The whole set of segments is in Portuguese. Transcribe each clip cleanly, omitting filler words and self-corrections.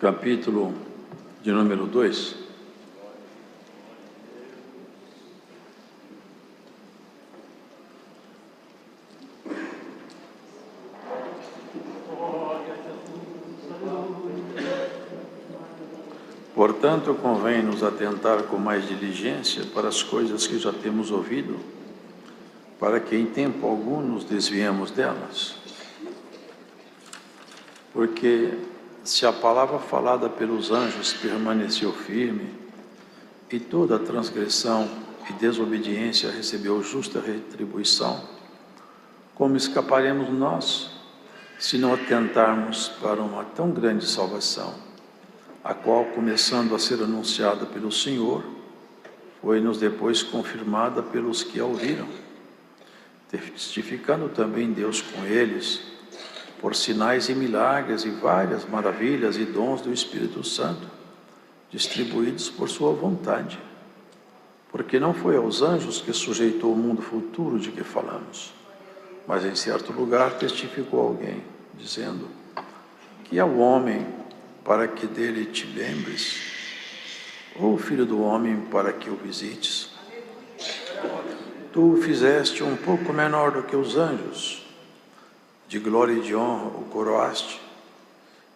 capítulo de número 2. Portanto, convém nos atentar com mais diligência para as coisas que já temos ouvido, para que em tempo algum nos desviemos delas. Porque se a palavra falada pelos anjos permaneceu firme, e toda transgressão e desobediência recebeu justa retribuição, como escaparemos nós, se não atentarmos para uma tão grande salvação, a qual, começando a ser anunciada pelo Senhor, foi-nos depois confirmada pelos que a ouviram, testificando também Deus com eles, por sinais e milagres e várias maravilhas e dons do Espírito Santo, distribuídos por sua vontade. Porque não foi aos anjos que sujeitou o mundo futuro de que falamos, mas em certo lugar testificou alguém, dizendo: que é o homem para que dele te lembres, ou o filho do homem para que o visites? Tu o fizeste um pouco menor do que os anjos, de glória e de honra o coroaste,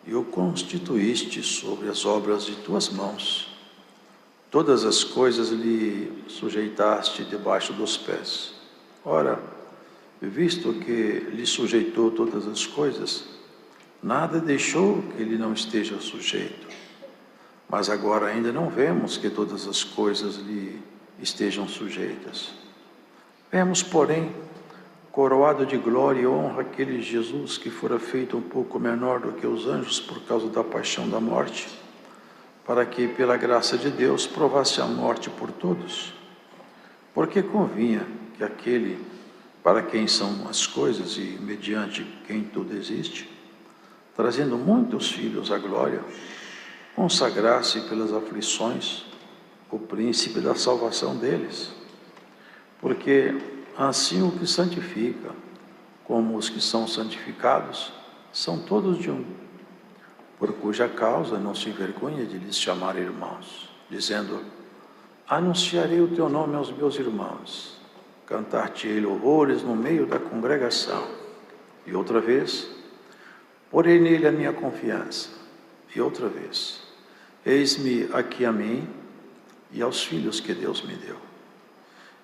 e o constituíste sobre as obras de tuas mãos. Todas as coisas lhe sujeitaste debaixo dos pés. Ora, visto que lhe sujeitou todas as coisas, nada deixou que ele não esteja sujeito. Mas agora ainda não vemos que todas as coisas lhe estejam sujeitas. Vemos, porém, coroado de glória e honra aquele Jesus que fora feito um pouco menor do que os anjos por causa da paixão da morte, para que, pela graça de Deus, provasse a morte por todos. Porque convinha que aquele para quem são as coisas e mediante quem tudo existe, trazendo muitos filhos à glória, consagrasse pelas aflições o príncipe da salvação deles. Porque assim o que santifica, como os que são santificados, são todos de um, por cuja causa não se envergonha de lhes chamar irmãos, dizendo: anunciarei o teu nome aos meus irmãos, cantar-te-ei louvores no meio da congregação. E outra vez, porei nele a minha confiança. E outra vez, eis-me aqui a mim e aos filhos que Deus me deu.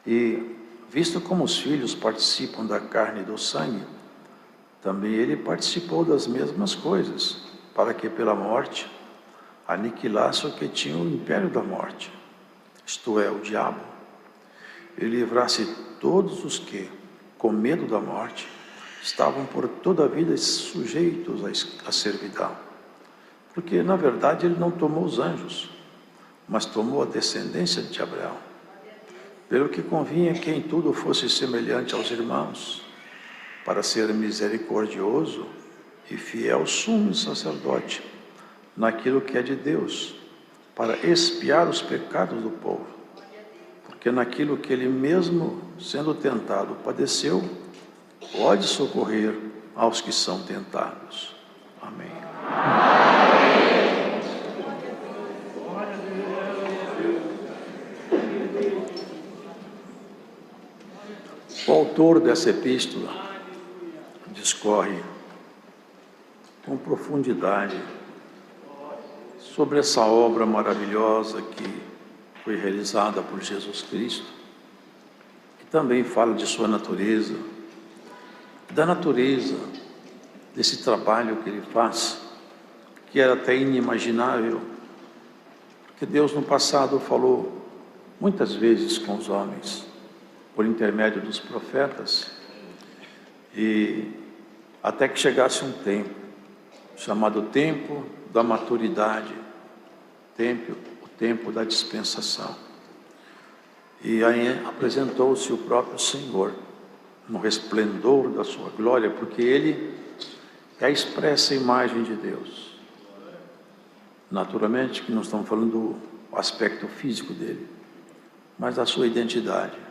E, visto como os filhos participam da carne e do sangue, também ele participou das mesmas coisas, para que pela morte aniquilasse o que tinha o império da morte, isto é, o diabo, e livrasse todos os que, com medo da morte, estavam por toda a vida sujeitos à servidão. Porque, na verdade, ele não tomou os anjos, mas tomou a descendência de Abraão. Pelo que convinha que em tudo fosse semelhante aos irmãos, para ser misericordioso e fiel sumo sacerdote naquilo que é de Deus, para expiar os pecados do povo. Porque naquilo que ele mesmo, sendo tentado, padeceu, pode socorrer aos que são tentados. Amém. O autor dessa epístola discorre com profundidade sobre essa obra maravilhosa que foi realizada por Jesus Cristo, que também fala de sua natureza, da natureza desse trabalho que ele faz, que era até inimaginável, porque Deus no passado falou muitas vezes com os homens, por intermédio dos profetas, e até que chegasse um tempo, chamado tempo da maturidade, o tempo da dispensação. E aí apresentou-se o próprio Senhor, no resplendor da sua glória, porque Ele é a expressa imagem de Deus. Naturalmente que não estamos falando do aspecto físico dele, mas da sua identidade,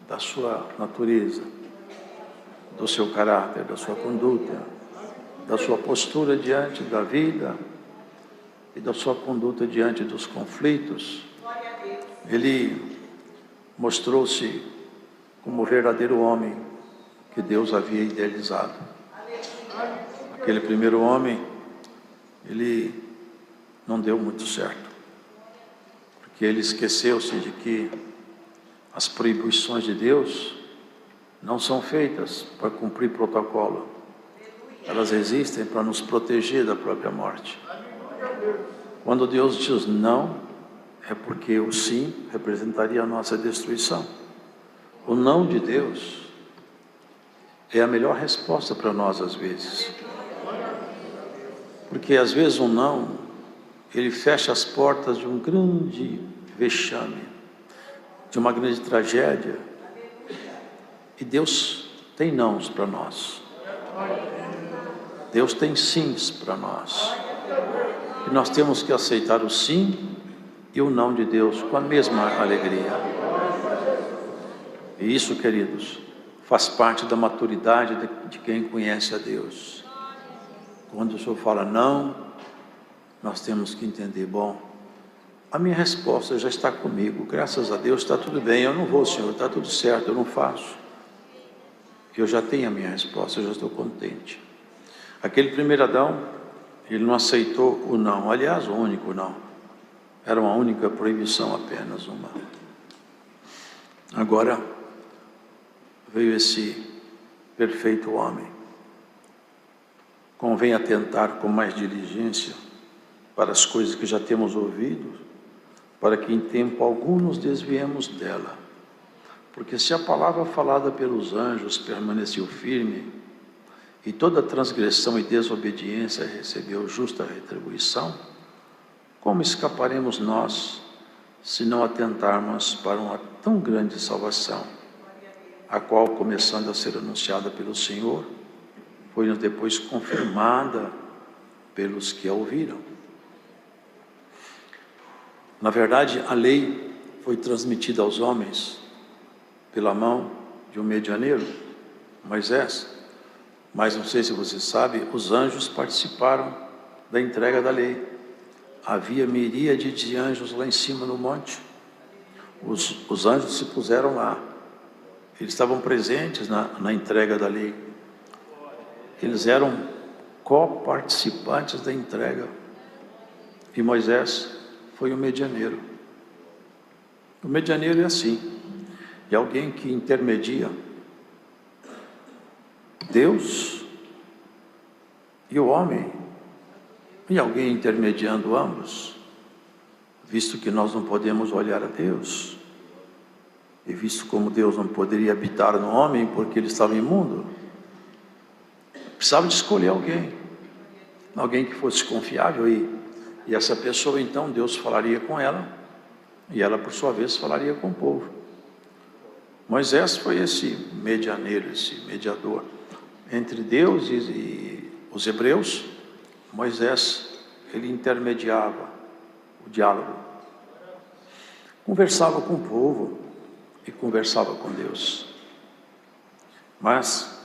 da sua natureza, do seu caráter, da sua conduta, da sua postura diante da vida, e da sua conduta diante dos conflitos, ele mostrou-se como o verdadeiro homem que Deus havia idealizado. Aquele primeiro homem, ele não deu muito certo, porque ele esqueceu-se de que as proibições de Deus não são feitas para cumprir protocolo. Elas existem para nos proteger da própria morte. Quando Deus diz não, é porque o sim representaria a nossa destruição. O não de Deus é a melhor resposta para nós às vezes. Porque às vezes um não, ele fecha as portas de um grande vexame, de uma grande tragédia. E Deus tem nãos para nós. Deus tem sims para nós. E nós temos que aceitar o sim e o não de Deus com a mesma alegria. E isso, queridos, faz parte da maturidade de quem conhece a Deus. Quando o Senhor fala não, nós temos que entender, bom, a minha resposta já está comigo, graças a Deus está tudo bem, eu não vou, Senhor, está tudo certo, eu não faço. Eu já tenho a minha resposta, eu já estou contente. Aquele primeiro Adão, ele não aceitou o não, aliás, o único não. Era uma única proibição, apenas uma. Agora veio esse perfeito homem. Convém atentar com mais diligência para as coisas que já temos ouvido, para que em tempo algum nos desviemos dela. Porque se a palavra falada pelos anjos permaneceu firme, e toda transgressão e desobediência recebeu justa retribuição, como escaparemos nós, se não atentarmos para uma tão grande salvação, a qual, começando a ser anunciada pelo Senhor, foi depois confirmada pelos que a ouviram? Na verdade, a lei foi transmitida aos homens pela mão de um medianeiro, Moisés. Mas não sei se você sabe, os anjos participaram da entrega da lei. Havia miríade de anjos lá em cima no monte. Os anjos se puseram lá. Eles estavam presentes na entrega da lei. Eles eram coparticipantes da entrega. E Moisés foi o medianeiro. O medianeiro é assim. É alguém que intermedia Deus e o homem, e alguém intermediando ambos, visto que nós não podemos olhar a Deus, e visto como Deus não poderia habitar no homem porque ele estava imundo, precisava de escolher alguém que fosse confiável, e essa pessoa então Deus falaria com ela, e ela por sua vez falaria com o povo. Moisés foi esse medianeiro, esse mediador entre Deus e os hebreus. Moisés, ele intermediava o diálogo, conversava com o povo e conversava com Deus. Mas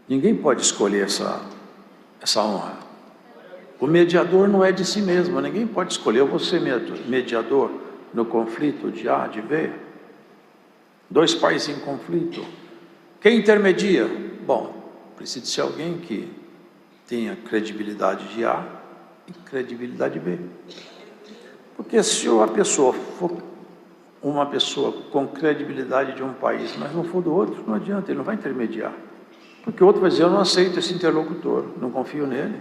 ninguém pode escolher essa honra. O mediador não é de si mesmo, ninguém pode escolher. Eu vou ser mediador no conflito de A, de B, dois países em conflito. Quem intermedia? Bom, precisa ser alguém que tenha credibilidade de A e credibilidade B. Porque se a pessoa for uma pessoa com credibilidade de um país, mas não for do outro, não adianta, ele não vai intermediar. Porque o outro vai dizer, eu não aceito esse interlocutor, não confio nele.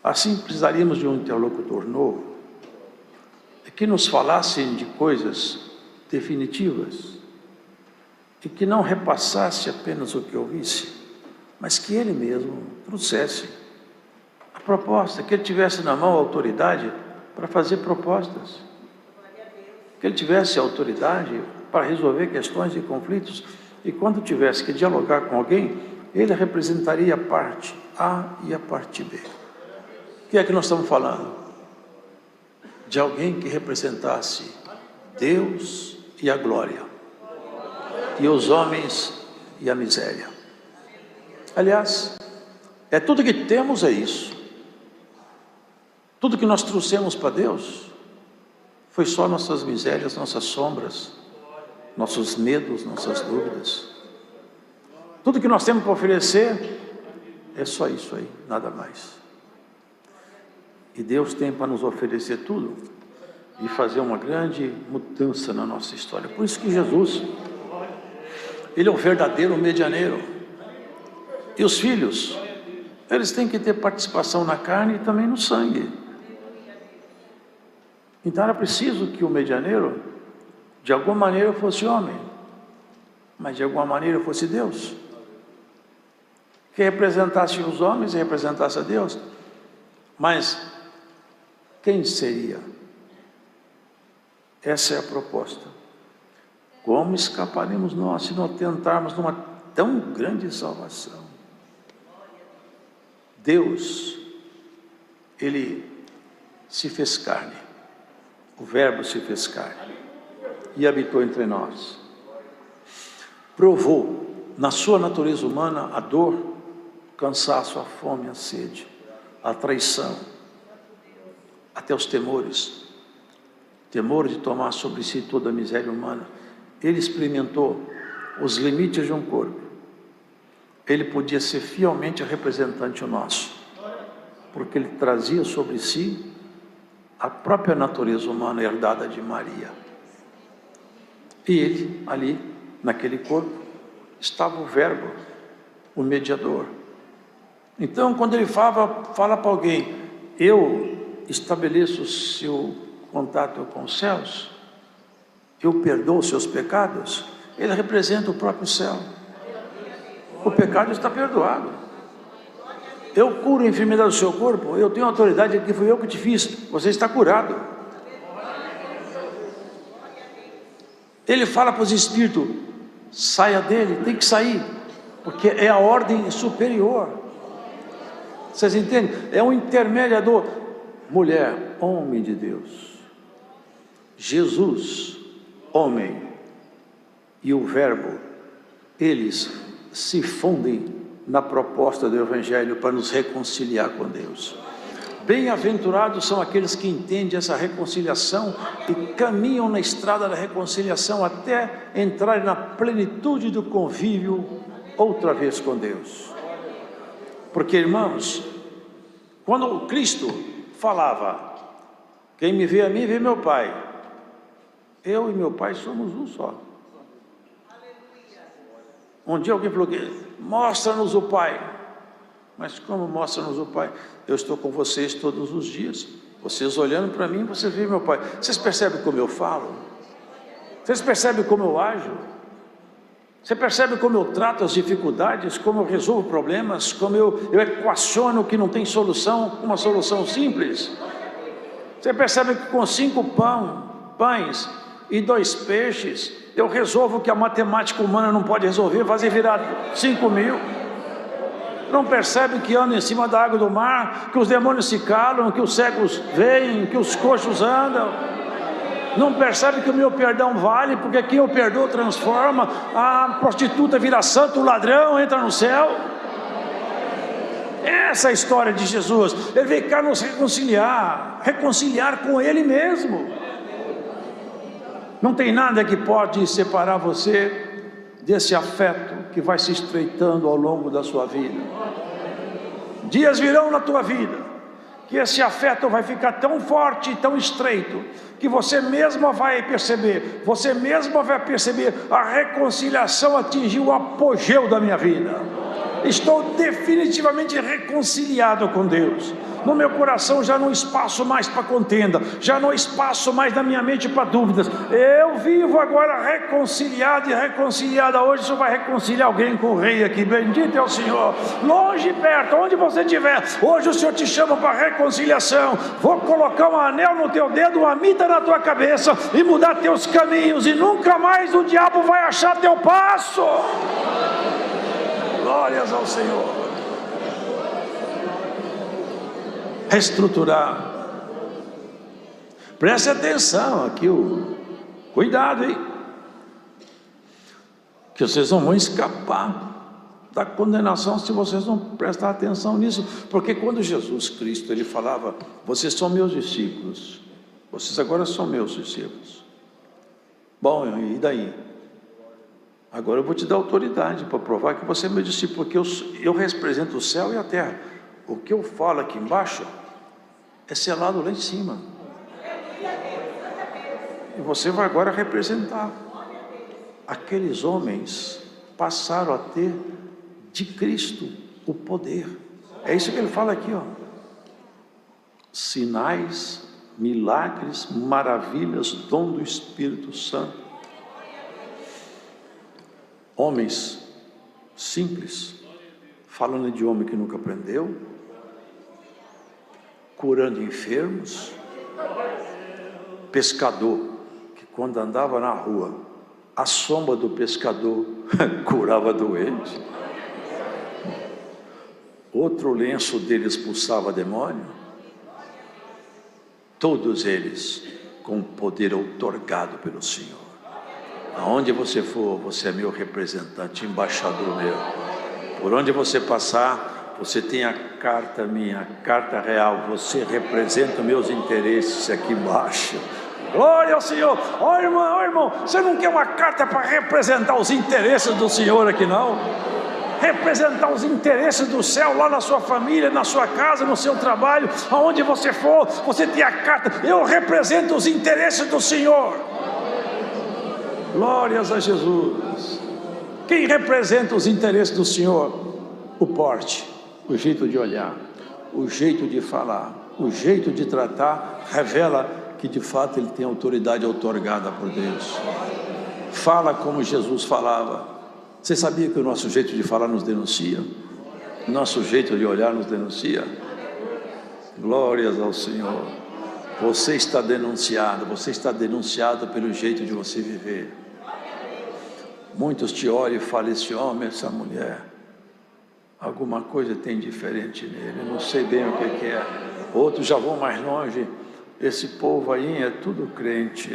Assim, precisaríamos de um interlocutor novo, que nos falasse de coisas definitivas, e que não repassasse apenas o que ouvisse, mas que ele mesmo trouxesse a proposta, que ele tivesse na mão a autoridade para fazer propostas, que ele tivesse autoridade para resolver questões e conflitos, e quando tivesse que dialogar com alguém, ele representaria a parte A e a parte B. O que é que nós estamos falando? De alguém que representasse Deus e a glória, e os homens e a miséria. Aliás, tudo que temos é isso. Tudo que nós trouxemos para Deus foi só nossas misérias, nossas sombras, nossos medos, nossas dúvidas. Tudo que nós temos para oferecer é só isso aí, nada mais. E Deus tem para nos oferecer tudo e fazer uma grande mudança na nossa história. Por isso que Jesus, Ele é o verdadeiro medianeiro. E os filhos, eles têm que ter participação na carne e também no sangue. Então era preciso que o medianeiro, de alguma maneira, fosse homem, mas de alguma maneira fosse Deus, que representasse os homens e representasse a Deus. Mas quem seria? Essa é a proposta. Como escaparemos nós se não tentarmos numa tão grande salvação? Deus, Ele se fez carne, o Verbo se fez carne e habitou entre nós. Provou na sua natureza humana a dor, o cansaço, a fome, a sede, a traição, até os temores, temor de tomar sobre si toda a miséria humana. Ele experimentou os limites de um corpo. Ele podia ser fielmente representante nosso, porque ele trazia sobre si a própria natureza humana herdada de Maria. E ele, ali, naquele corpo, estava o Verbo, o mediador. Então, quando ele fala para alguém, eu estabeleço o seu contato com os céus, eu perdoo os seus pecados, ele representa o próprio céu. O pecado está perdoado. Eu curo a enfermidade do seu corpo, eu tenho autoridade aqui, fui eu que te fiz, você está curado. Ele fala para os espíritos, saia dele, tem que sair, porque é a ordem superior. Vocês entendem? É um intermediador. Mulher, homem de Deus. Jesus, homem, e o Verbo, eles se fundem na proposta do Evangelho para nos reconciliar com Deus. Bem-aventurados são aqueles que entendem essa reconciliação e caminham na estrada da reconciliação até entrar na plenitude do convívio outra vez com Deus. Porque, irmãos, quando Cristo falava, quem me vê a mim, vê meu Pai. Eu e meu Pai somos um só. Um dia alguém falou que mostra-nos o Pai. Mas como mostra-nos o Pai? Eu estou com vocês todos os dias. Vocês olhando para mim, você vê meu Pai. Vocês percebem como eu falo? Vocês percebem como eu ajo? Você percebe como eu trato as dificuldades, como eu resolvo problemas, como eu equaciono o que não tem solução, uma solução simples? Você percebe que com 5 pães e 2 peixes, eu resolvo o que a matemática humana não pode resolver, fazer virar 5.000. Não percebe que anda em cima da água do mar, que os demônios se calam, que os cegos veem, que os coxos andam? Não percebe que o meu perdão vale, porque quem eu perdoo transforma, a prostituta vira santo, o ladrão entra no céu? Essa é a história de Jesus. Ele veio cá nos reconciliar com Ele mesmo. Não tem nada que pode separar você desse afeto que vai se estreitando ao longo da sua vida. Dias virão na tua vida que esse afeto vai ficar tão forte e tão estreito, que você mesma vai perceber, a reconciliação atingiu o apogeu da minha vida. Estou definitivamente reconciliado com Deus. No meu coração já não há espaço mais para contenda, já não há espaço mais na minha mente para dúvidas. Eu vivo agora reconciliado e reconciliada. Hoje o Senhor vai reconciliar alguém com o Rei aqui. Bendito é o Senhor. Longe e perto, onde você estiver, hoje o Senhor te chama para reconciliação. Vou colocar um anel no teu dedo, uma mita na tua cabeça e mudar teus caminhos, e nunca mais o diabo vai achar teu passo. Glórias ao Senhor. Reestruturar. Preste atenção aqui, cuidado, hein? Que vocês não vão escapar da condenação se vocês não prestar atenção nisso. Porque quando Jesus Cristo, ele falava, vocês são meus discípulos, vocês agora são meus discípulos. Bom, e daí? Agora eu vou te dar autoridade para provar que você é meu discípulo, porque eu represento o céu e a terra. O que eu falo aqui embaixo é selado lá em cima. E você vai agora representar. Aqueles homens passaram a ter de Cristo o poder. É isso que ele fala aqui, ó. Sinais, milagres, maravilhas, dom do Espírito Santo. Homens simples, falando de homem que nunca aprendeu, curando enfermos, pescador, que quando andava na rua, a sombra do pescador curava doente, outro lenço dele expulsava demônio, todos eles com poder outorgado pelo Senhor. Aonde você for, você é meu representante, embaixador meu. Por onde você passar, você tem a carta minha, a carta real. Você representa meus interesses aqui embaixo. Glória ao Senhor. Ó irmão, você não quer uma carta para representar os interesses do Senhor aqui não? Representar os interesses do céu lá na sua família, na sua casa, no seu trabalho, aonde você for, você tem a carta. Eu represento os interesses do Senhor. Glórias a Jesus. Quem representa os interesses do Senhor? O porte, o jeito de olhar, o jeito de falar, o jeito de tratar, revela que de fato ele tem autoridade outorgada por Deus. Fala como Jesus falava. Você sabia que o nosso jeito de falar nos denuncia? Nosso jeito de olhar nos denuncia? Glórias ao Senhor. Você está denunciado pelo jeito de você viver. Muitos te olham e falam, esse homem, essa mulher, alguma coisa tem diferente nele, não sei bem o que é. Outros já vão mais longe, esse povo aí é tudo crente,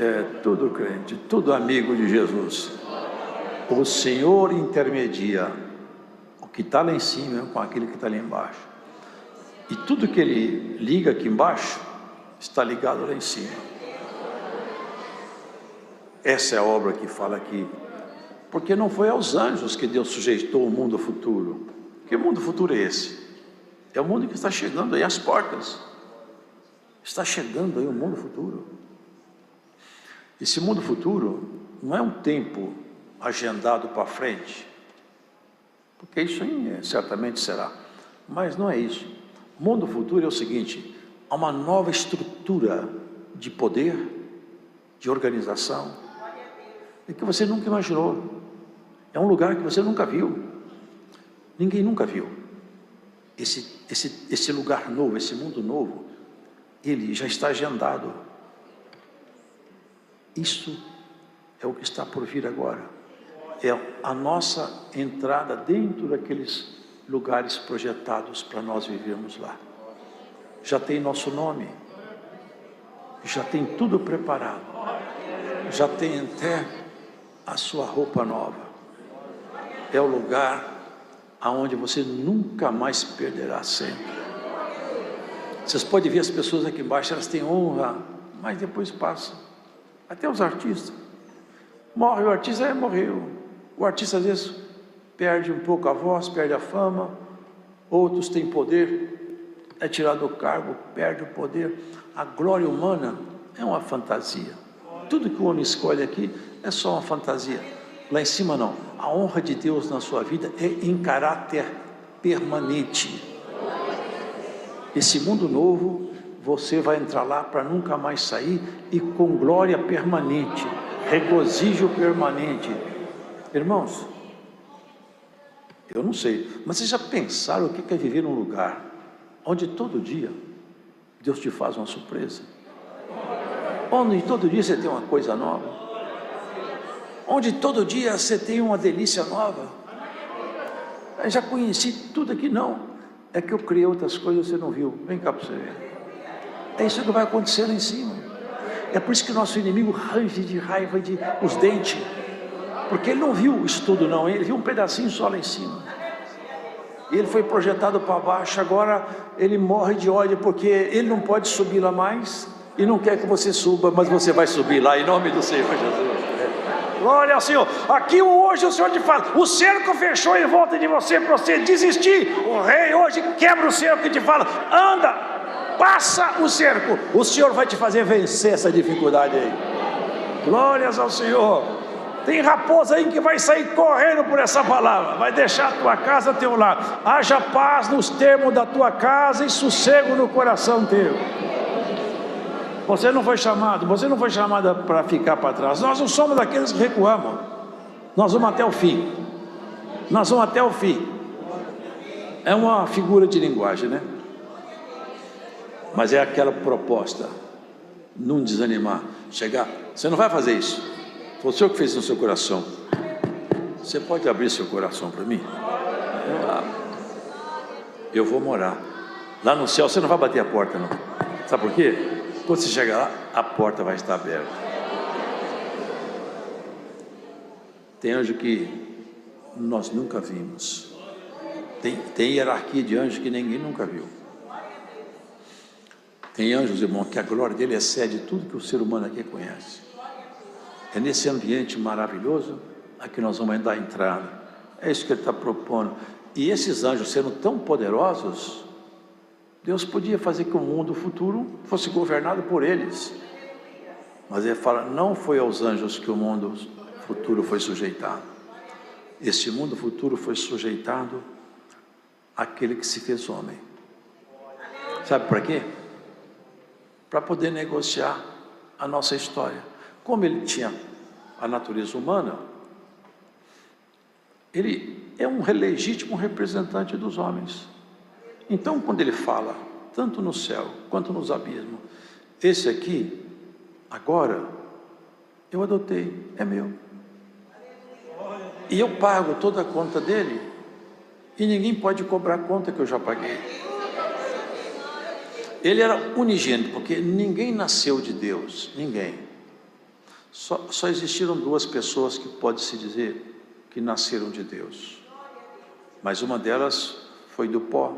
tudo amigo de Jesus. O Senhor intermedia o que está lá em cima com aquele que está lá embaixo. E tudo que ele liga aqui embaixo, está ligado lá em cima. Essa é a obra que fala aqui. Porque não foi aos anjos que Deus sujeitou o mundo futuro. Que mundo futuro é esse? É o mundo que está chegando aí às portas. Está chegando aí o mundo futuro. Esse mundo futuro não é um tempo agendado para frente, porque isso aí certamente será, mas não é isso. O mundo futuro é o seguinte: há uma nova estrutura de poder, de organização, e que você nunca imaginou. É um lugar que você nunca viu, ninguém nunca viu. Esse lugar novo, esse mundo novo, ele já está agendado. Isso é o que está por vir agora. É a nossa entrada dentro daqueles lugares projetados para nós vivermos lá. Já tem nosso nome, já tem tudo preparado, já tem até a sua roupa nova. É o lugar aonde você nunca mais perderá sempre. Vocês podem ver as pessoas aqui embaixo, elas têm honra, mas depois passam. Até os artistas. Morre o artista, morreu. O artista às vezes perde um pouco a voz, perde a fama. Outros têm poder, é tirado do cargo, perde o poder. A glória humana é uma fantasia. Tudo que o homem escolhe aqui é só uma fantasia. Lá em cima não. A honra de Deus na sua vida é em caráter permanente. Esse mundo novo, você vai entrar lá para nunca mais sair, e com glória permanente, regozijo permanente. Irmãos, eu não sei, mas vocês já pensaram o que é viver num lugar onde todo dia Deus te faz uma surpresa? Onde todo dia você tem uma coisa nova? Onde todo dia você tem uma delícia nova? Eu já conheci tudo aqui, não. É que eu criei outras coisas e você não viu. Vem cá para você ver. É isso que vai acontecer lá em cima. É por isso que o nosso inimigo range de raiva os dentes. Porque ele não viu isso tudo não, ele viu um pedacinho só lá em cima. ele foi projetado para baixo, agora ele morre de ódio, porque ele não pode subir lá mais, e não quer que você suba, mas você vai subir lá, em nome do Senhor Jesus. Glória ao Senhor. Aqui hoje o Senhor te fala, o cerco fechou em volta de você, para você desistir. O rei hoje quebra o cerco e te fala, anda, passa o cerco. O Senhor vai te fazer vencer essa dificuldade aí. Glórias ao Senhor. Tem raposa aí que vai sair correndo por essa palavra, vai deixar a tua casa a teu lar. Haja paz nos termos da tua casa e sossego no coração teu. Você não foi chamada para ficar para trás. Nós não somos daqueles que recuamos. Nós vamos até o fim. Nós vamos até o fim. É uma figura de linguagem, né? Mas é aquela proposta, não desanimar, chegar, você não vai fazer isso, foi o Senhor que fez no seu coração, você pode abrir seu coração para mim? Eu vou morar, lá no céu você não vai bater a porta não, sabe por quê? Quando você chegar lá, a porta vai estar aberta. Tem anjo que nós nunca vimos, tem hierarquia de anjos que ninguém nunca viu. Tem anjos, irmão, que a glória dele excede tudo que o ser humano aqui conhece. É nesse ambiente maravilhoso a que nós vamos dar entrada. É isso que ele está propondo. E esses anjos sendo tão poderosos, Deus podia fazer que o mundo futuro fosse governado por eles. Mas ele fala, não foi aos anjos que o mundo futuro foi sujeitado. Esse mundo futuro foi sujeitado àquele que se fez homem. Sabe para quê? Para poder negociar a nossa história. Como ele tinha a natureza humana, ele é um legítimo representante dos homens. Então, quando ele fala, tanto no céu quanto nos abismos, esse aqui, agora, eu adotei, é meu. E eu pago toda a conta dele, e ninguém pode cobrar a conta que eu já paguei. Ele era unigênito, porque ninguém nasceu de Deus, ninguém. Só existiram duas pessoas que pode-se dizer que nasceram de Deus. Mas uma delas foi do pó,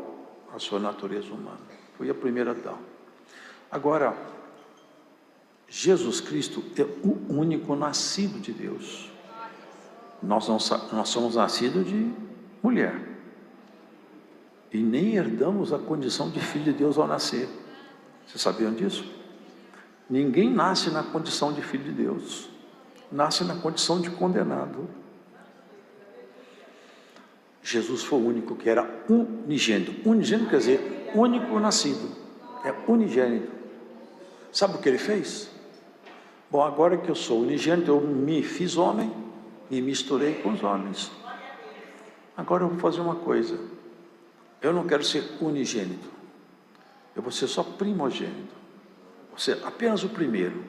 a sua natureza humana. Foi a primeira Adão. Agora, Jesus Cristo é o único nascido de Deus. Nós somos nascidos de mulher. E nem herdamos a condição de filho de Deus ao nascer. Vocês sabiam disso? Ninguém nasce na condição de filho de Deus. Nasce na condição de condenado. Jesus foi o único que era unigênito. Unigênito quer dizer único nascido. É unigênito. Sabe o que ele fez? Bom, agora que eu sou unigênito, eu me fiz homem e misturei com os homens. Agora eu vou fazer uma coisa. Eu não quero ser unigênito, eu vou ser só primogênito, vou ser apenas o primeiro.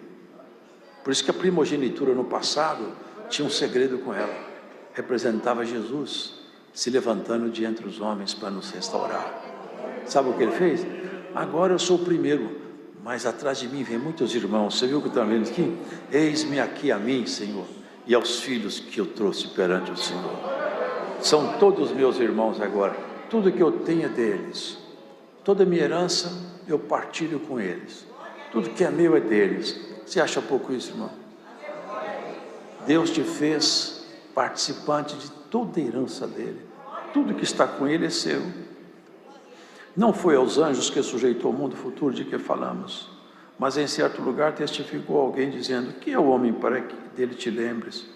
Por isso que a primogenitura no passado tinha um segredo com ela, representava Jesus se levantando de entre os homens para nos restaurar. Sabe o que ele fez? Agora eu sou o primeiro, mas atrás de mim vem muitos irmãos. Você viu o que está vendo aqui? Eis-me aqui a mim, Senhor, e aos filhos que eu trouxe perante o Senhor. São todos meus irmãos agora. Tudo que eu tenho é deles, toda a minha herança eu partilho com eles, tudo que é meu é deles. Você acha pouco isso, irmão? Deus te fez participante de toda a herança dele, tudo que está com ele é seu. Não foi aos anjos que sujeitou o mundo futuro de que falamos, mas em certo lugar testificou alguém dizendo, que é o homem para que dele te lembres,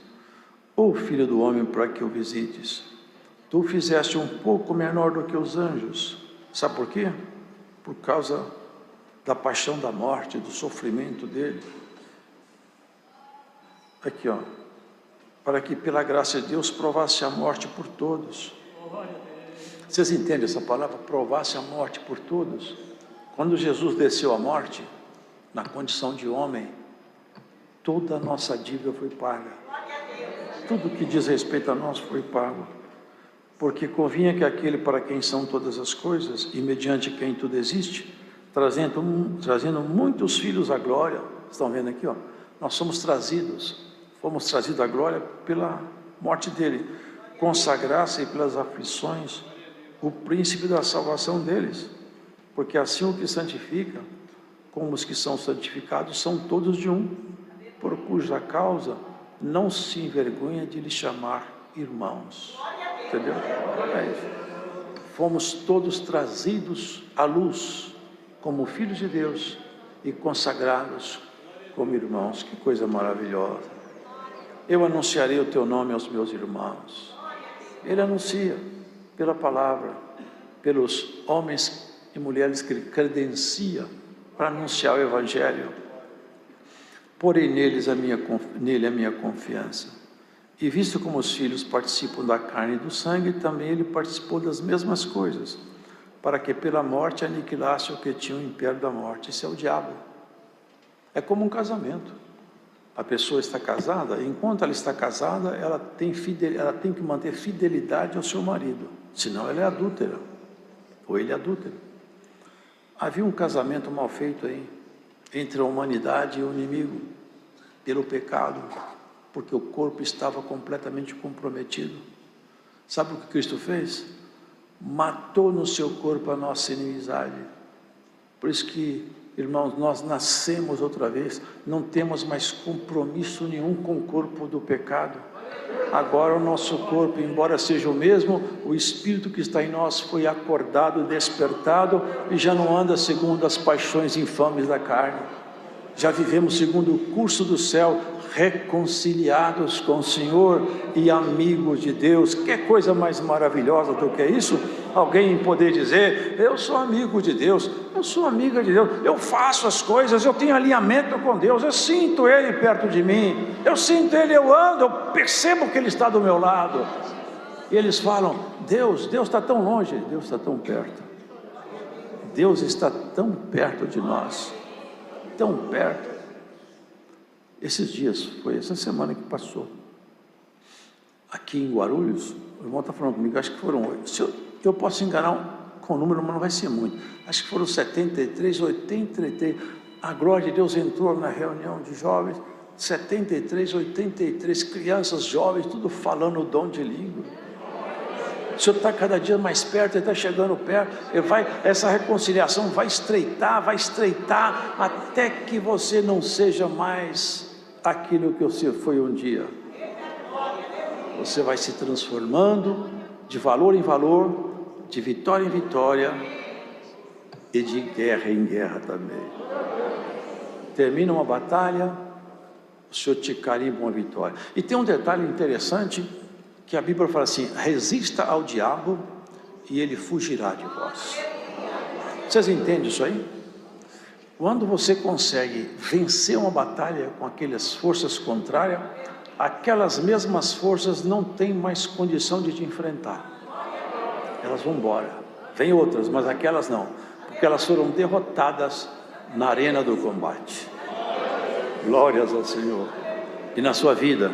ou o filho do homem para que o visites? Tu o fizeste um pouco menor do que os anjos. Sabe por quê? Por causa da paixão da morte, do sofrimento dele. Aqui, ó. Para que pela graça de Deus provasse a morte por todos. Vocês entendem essa palavra? Provasse a morte por todos. Quando Jesus desceu à morte, na condição de homem, toda a nossa dívida foi paga. Tudo que diz respeito a nós foi pago. Porque convinha que aquele para quem são todas as coisas, e mediante quem tudo existe, trazendo muitos filhos à glória. Estão vendo aqui, ó? Nós fomos trazidos à glória pela morte dele, consagrasse pelas aflições o príncipe da salvação deles. Porque assim o que santifica, como os que são santificados, são todos de um, por cuja causa não se envergonha de lhe chamar irmãos. Entendeu? É isso. Fomos todos trazidos à luz, como filhos de Deus, e consagrados como irmãos. Que coisa maravilhosa! Eu anunciarei o teu nome aos meus irmãos. Ele anuncia pela palavra, pelos homens e mulheres que ele credencia para anunciar o Evangelho. Porém nele a minha confiança. E visto como os filhos participam da carne e do sangue, também ele participou das mesmas coisas, para que pela morte aniquilasse o que tinha o império da morte. Isso é o diabo. É como um casamento. A pessoa está casada, e enquanto ela está casada, ela tem que manter fidelidade ao seu marido, senão ela é adúltera, ou ele é adúltero. Havia um casamento mal feito aí, entre a humanidade e o inimigo, pelo pecado, porque o corpo estava completamente comprometido. Sabe o que Cristo fez? Matou no seu corpo a nossa inimizade. Por isso que, irmãos, nós nascemos outra vez, não temos mais compromisso nenhum com o corpo do pecado. Agora o nosso corpo, embora seja o mesmo, o Espírito que está em nós foi acordado, despertado, e já não anda segundo as paixões infames da carne. Já vivemos segundo o curso do céu, reconciliados com o Senhor e amigos de Deus. Que coisa mais maravilhosa do que isso? Alguém poder dizer, eu sou amigo de Deus, eu sou amiga de Deus, eu faço as coisas, eu tenho alinhamento com Deus, eu sinto Ele perto de mim, eu sinto Ele, eu ando, eu percebo que Ele está do meu lado. E eles falam, Deus está tão longe, Deus está tão perto. Deus está tão perto de nós, tão perto. Esses dias, foi essa semana que passou, aqui em Guarulhos, o irmão está falando comigo, acho que foram 8, eu posso enganar com o número, mas não vai ser muito, acho que foram 73, 83, a glória de Deus entrou na reunião de jovens, 73, 83, crianças, jovens, tudo falando o dom de língua. O Senhor está cada dia mais perto, Ele está chegando perto, essa reconciliação vai estreitar, até que você não seja mais aquilo que você foi um dia. Você vai se transformando de valor em valor, de vitória em vitória e de guerra em guerra também. Termina uma batalha, o Senhor te carimba uma vitória. E tem um detalhe interessante, que a Bíblia fala assim, resista ao diabo e ele fugirá de vós. Vocês entendem isso aí? Quando você consegue vencer uma batalha com aquelas forças contrárias, aquelas mesmas forças não têm mais condição de te enfrentar. Elas vão embora. Vem outras, mas aquelas não, porque elas foram derrotadas na arena do combate. Glórias ao Senhor. E na sua vida,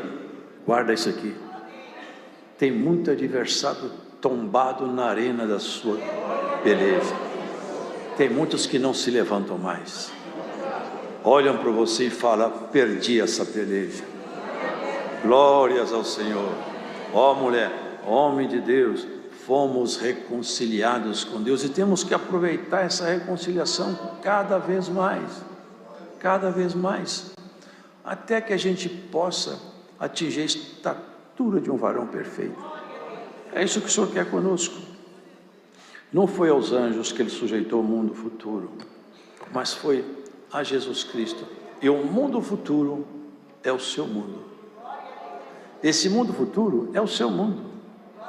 guarda isso aqui, tem muito adversário tombado na arena da sua beleza. Tem muitos que não se levantam mais, olham para você e falam, perdi essa peleja. Glórias ao Senhor. Ó mulher, homem de Deus, fomos reconciliados com Deus e temos que aproveitar essa reconciliação cada vez mais, até que a gente possa atingir a estatura de um varão perfeito. É isso que o Senhor quer conosco. Não foi aos anjos que Ele sujeitou o mundo futuro, mas foi a Jesus Cristo. E o mundo futuro é o seu mundo. Esse mundo futuro é o seu mundo,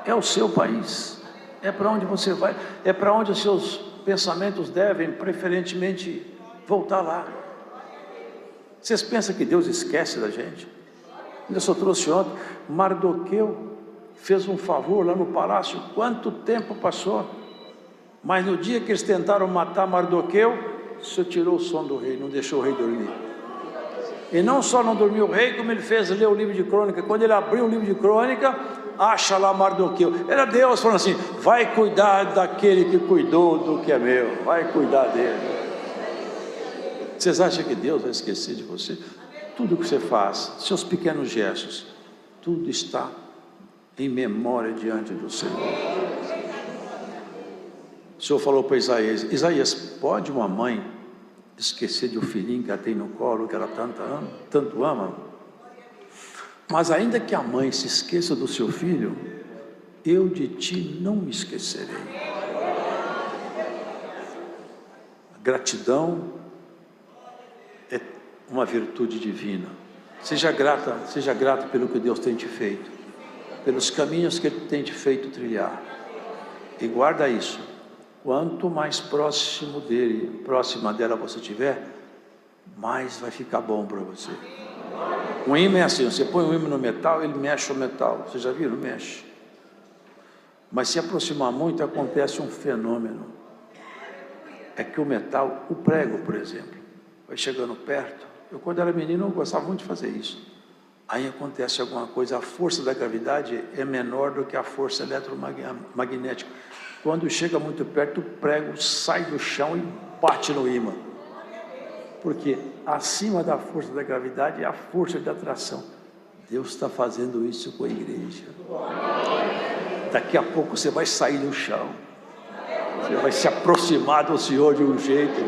é o seu país, é para onde você vai, é para onde os seus pensamentos devem preferentemente voltar lá. Vocês pensam que Deus esquece da gente? Eu só trouxe ontem, Mardoqueu fez um favor lá no palácio, quanto tempo passou? Mas no dia que eles tentaram matar Mardoqueu, o Senhor tirou o sono do rei, não deixou o rei dormir. E não só não dormiu o rei, como ele fez ler o livro de crônica. Quando ele abriu o livro de crônica, acha lá Mardoqueu. Era Deus falando assim, vai cuidar daquele que cuidou do que é meu, vai cuidar dele. Vocês acham que Deus vai esquecer de você? Tudo que você faz, seus pequenos gestos, tudo está em memória diante do Senhor. O Senhor falou para Isaías: Isaías, pode uma mãe esquecer de um filhinho que ela tem no colo, que ela tanto ama? Mas ainda que a mãe se esqueça do seu filho, eu de ti não me esquecerei. A gratidão é uma virtude divina. Seja grato pelo que Deus tem te feito, pelos caminhos que Ele tem te feito trilhar. E guarda isso: quanto mais próximo dele, próxima dela você estiver, mais vai ficar bom para você. Um ímã é assim: você põe um ímã no metal, ele mexe o metal. Você já viram? Mexe. Mas se aproximar muito, acontece um fenômeno. É que o metal, o prego, por exemplo, vai chegando perto. Eu, quando era menino, eu gostava muito de fazer isso. Aí acontece alguma coisa, a força da gravidade é menor do que a força eletromagnética. Quando chega muito perto, o prego sai do chão e bate no ímã. Porque acima da força da gravidade é a força de atração. Deus está fazendo isso com a igreja. Daqui a pouco você vai sair do chão. Você vai se aproximar do Senhor de um jeito.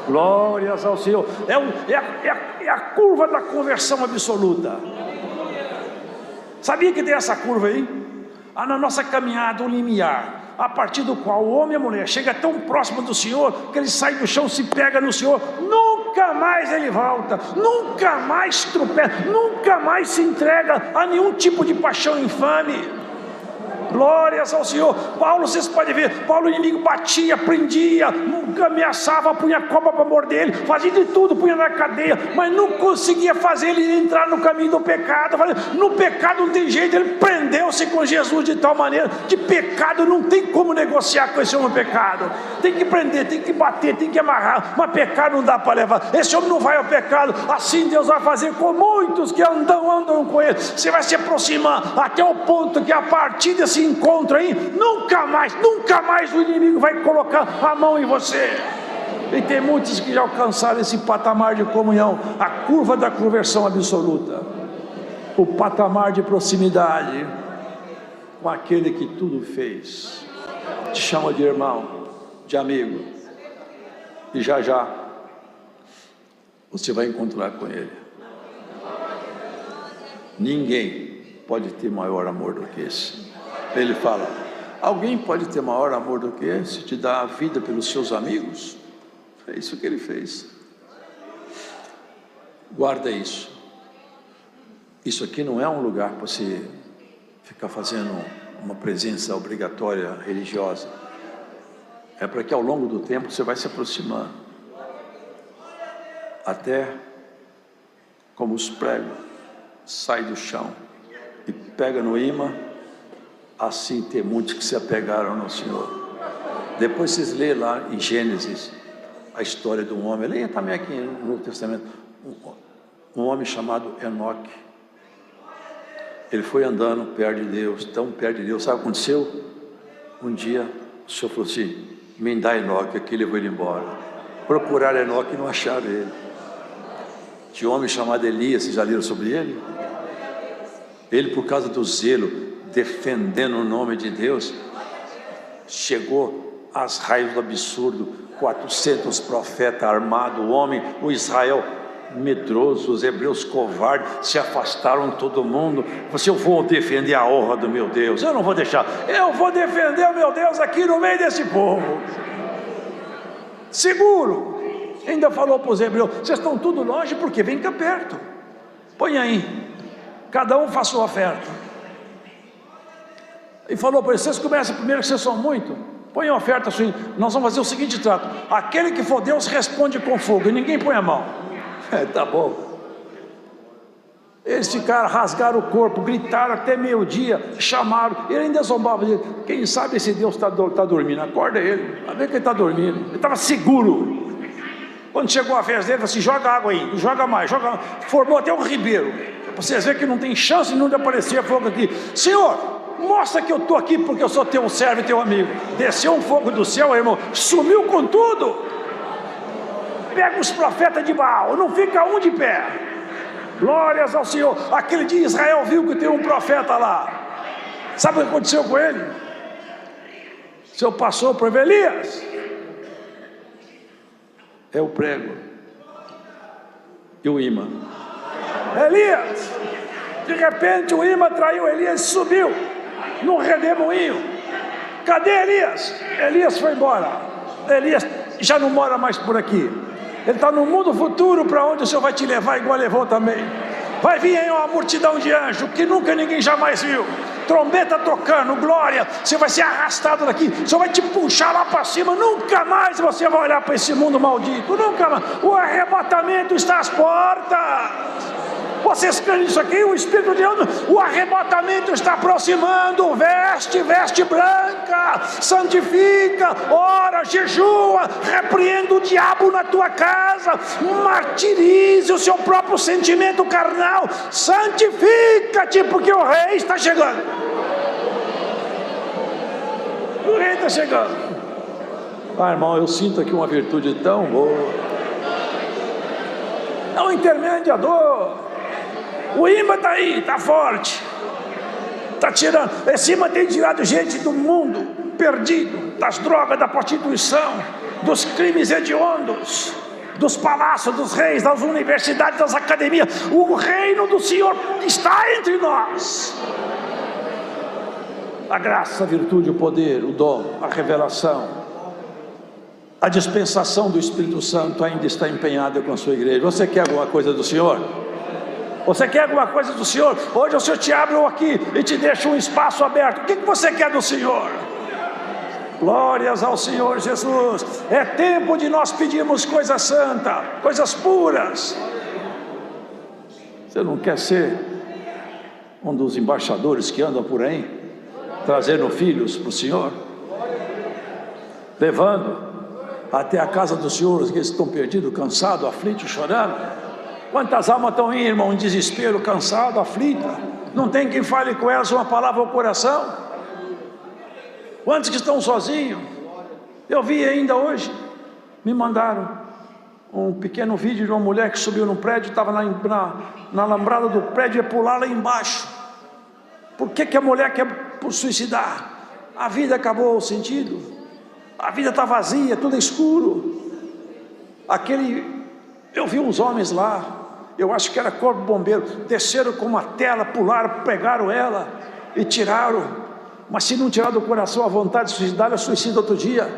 Glórias ao Senhor. É a curva da conversão absoluta. Sabia que tem essa curva aí? Na nossa caminhada, o limiar, a partir do qual o homem e a mulher chega tão próximo do Senhor, que ele sai do chão, se pega no Senhor, nunca mais ele volta, nunca mais tropeça, nunca mais se entrega a nenhum tipo de paixão infame. Glórias ao Senhor. Paulo, vocês podem ver, Paulo, o inimigo batia, prendia, ameaçava, punha cobra para morder ele, fazia de tudo, punha na cadeia, mas não conseguia fazer ele entrar no caminho do pecado. No pecado não tem jeito. Ele prendeu-se com Jesus de tal maneira que pecado não tem como negociar com esse homem. Pecado tem que prender, tem que bater, tem que amarrar, mas pecado não dá para levar. Esse homem não vai ao pecado. Assim Deus vai fazer com muitos que andam com ele. Você vai se aproximar até o ponto que, a partir desse encontro aí, nunca mais o inimigo vai colocar a mão em você. E tem muitos que já alcançaram esse patamar de comunhão, a curva da conversão absoluta, o patamar de proximidade com aquele que tudo fez. Te chama de irmão, de amigo, e já você vai encontrar com ele. Ninguém pode ter maior amor do que esse. Ele fala: alguém pode ter maior amor do que esse? Te dar a vida pelos seus amigos? É isso que ele fez. Guarda isso. Isso aqui não é um lugar para você ficar fazendo uma presença obrigatória religiosa. É para que ao longo do tempo você vai se aproximando, até como os pregos sai do chão e pega no ímã. Assim tem muitos que se apegaram no Senhor. Depois vocês leem lá em Gênesis a história de um homem. Leia também aqui no Novo Testamento. Um homem chamado Enoque. Ele foi andando perto de Deus, tão perto de Deus. Sabe o que aconteceu? Um dia o Senhor falou assim: me dá Enoque, aqui levou ele embora. Procuraram Enoque e não acharam ele. Tinha um homem chamado Elias, vocês já leram sobre ele? Ele, por causa do zelo, defendendo o nome de Deus, chegou às raízes do absurdo. 400 profetas armados, o Israel medroso, os hebreus covardes, se afastaram todo mundo. Você: eu vou defender a honra do meu Deus, eu não vou deixar, eu vou defender o meu Deus aqui no meio desse povo, seguro. Ainda falou para os hebreus: vocês estão tudo longe, porque vem cá perto, põe aí, cada um faça sua oferta. E falou para eles: vocês começam primeiro, que vocês são muito, põe a oferta sua. Nós vamos fazer o seguinte trato: aquele que for Deus responde com fogo, e ninguém põe a mão. Tá bom. Eles ficaram, rasgaram o corpo, gritaram até meio-dia, chamaram. Ele ainda zombava dele: quem sabe esse Deus está dormindo, acorda ele, vai ver que ele está dormindo. Ele estava seguro. Quando chegou a vez dele, ele falou assim: joga água aí, joga mais, joga. Formou até um ribeiro, para vocês verem que não tem chance de não aparecer fogo aqui. Senhor, mostra que eu estou aqui, porque eu sou teu servo e teu amigo. Desceu um fogo do céu, irmão, sumiu com tudo. Pega os profetas de Baal, não fica um de pé. Glórias ao Senhor. Aquele dia Israel viu que tem um profeta lá. Sabe o que aconteceu com ele? O Senhor passou por Elias. É o prego e o imã. Elias, de repente o imã traiu Elias e subiu num redemoinho. Cadê Elias? Elias foi embora. Elias já não mora mais por aqui. Ele está no mundo futuro, para onde o Senhor vai te levar, igual levou também. Vai vir aí uma multidão de anjos que nunca ninguém jamais viu. Trombeta tocando, glória. Você vai ser arrastado daqui. O Senhor vai te puxar lá para cima. Nunca mais você vai olhar para esse mundo maldito. Nunca mais. O arrebatamento está às portas. Vocês creem nisso aqui? O Espírito de Deus, o arrebatamento está aproximando. Veste branca, santifica, ora, jejua, repreenda o diabo na tua casa, martirize o seu próprio sentimento carnal, santifica-te, porque o rei está chegando. O rei está chegando. Ah, irmão, eu sinto aqui uma virtude tão boa. É um intermediador. O imã está aí, está forte, está tirando. Esse imã tem tirado gente do mundo perdido, das drogas, da prostituição, dos crimes hediondos, dos palácios dos reis, das universidades, das academias. O reino do Senhor está entre nós. A graça, a virtude, o poder, o dom, a revelação, a dispensação do Espírito Santo ainda está empenhada com a sua igreja. Você quer alguma coisa do Senhor? Você quer alguma coisa do Senhor? Hoje o Senhor te abre aqui e te deixa um espaço aberto. O que você quer do Senhor? Glórias ao Senhor Jesus. É tempo de nós pedirmos coisa santa, coisas puras. Você não quer ser um dos embaixadores que andam por aí, trazendo filhos para o Senhor, levando até a casa do Senhor os que estão perdidos, cansados, aflitos, chorando? Quantas almas estão aí, irmão, em desespero, cansado, aflita, não tem quem fale com elas uma palavra ao coração? Quantos que estão sozinhos? Eu vi ainda hoje, me mandaram um pequeno vídeo de uma mulher que subiu num prédio, estava na alambrada do prédio, ia pular lá embaixo. Por que a mulher quer suicidar? A vida acabou o sentido, a vida está vazia, tudo é escuro. Eu vi uns homens lá, eu acho que era corpo bombeiro, desceram com uma tela, pularam, pegaram ela e tiraram. Mas se não tirar do coração a vontade de suicidar, ela suicida outro dia.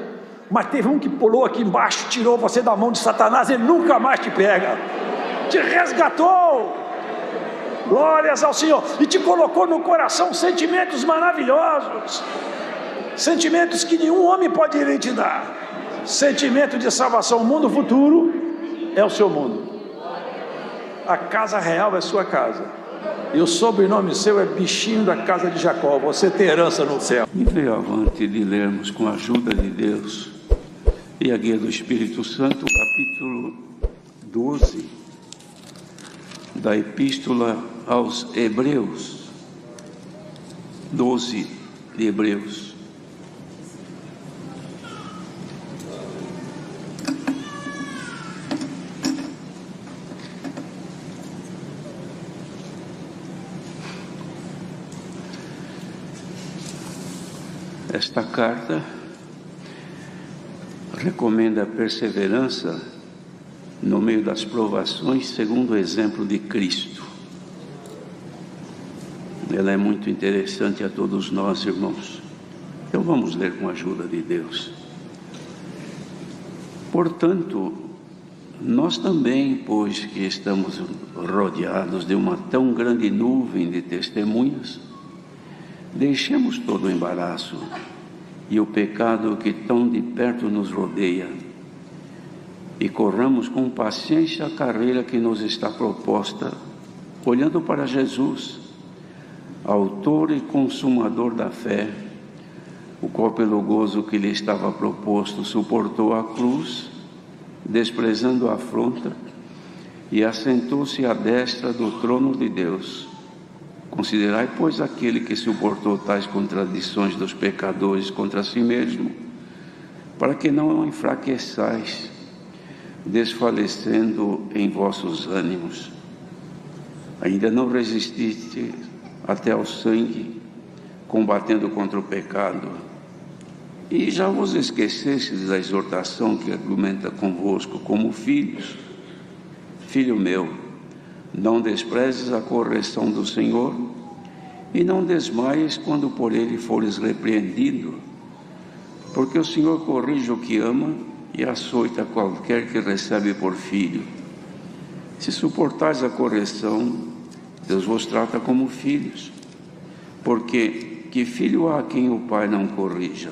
Mas teve um que pulou aqui embaixo, tirou você da mão de Satanás, ele nunca mais te pega, te resgatou. Glórias ao Senhor. E te colocou no coração sentimentos maravilhosos, sentimentos que nenhum homem pode te dar. Sentimento de salvação. O mundo futuro é o seu mundo. A casa real é sua casa. E o sobrenome seu é bichinho da casa de Jacó. Você tem herança no céu. Me veio avante de lermos com a ajuda de Deus e a guia do Espírito Santo o capítulo 12 da Epístola aos Hebreus. 12 de Hebreus. Esta carta recomenda a perseverança no meio das provações, segundo o exemplo de Cristo. Ela é muito interessante a todos nós, irmãos. Então vamos ler com a ajuda de Deus. Portanto, nós também, pois que estamos rodeados de uma tão grande nuvem de testemunhas, deixemos todo o embaraço e o pecado que tão de perto nos rodeia e corramos com paciência a carreira que nos está proposta, olhando para Jesus, autor e consumador da fé, o qual pelo gozo que lhe estava proposto suportou a cruz, desprezando a afronta, e assentou-se à destra do trono de Deus. Considerai, pois, aquele que suportou tais contradições dos pecadores contra si mesmo, para que não enfraqueçais, desfalecendo em vossos ânimos. Ainda não resististe até ao sangue, combatendo contra o pecado, E já vos esquecestes da exortação que argumenta convosco como filhos. Filho meu, não desprezes a correção do Senhor, e não desmaies quando por ele fores repreendido, porque o Senhor corrige o que ama e açoita qualquer que recebe por filho. Se suportais a correção, Deus vos trata como filhos, porque que filho há quem o pai não corrija?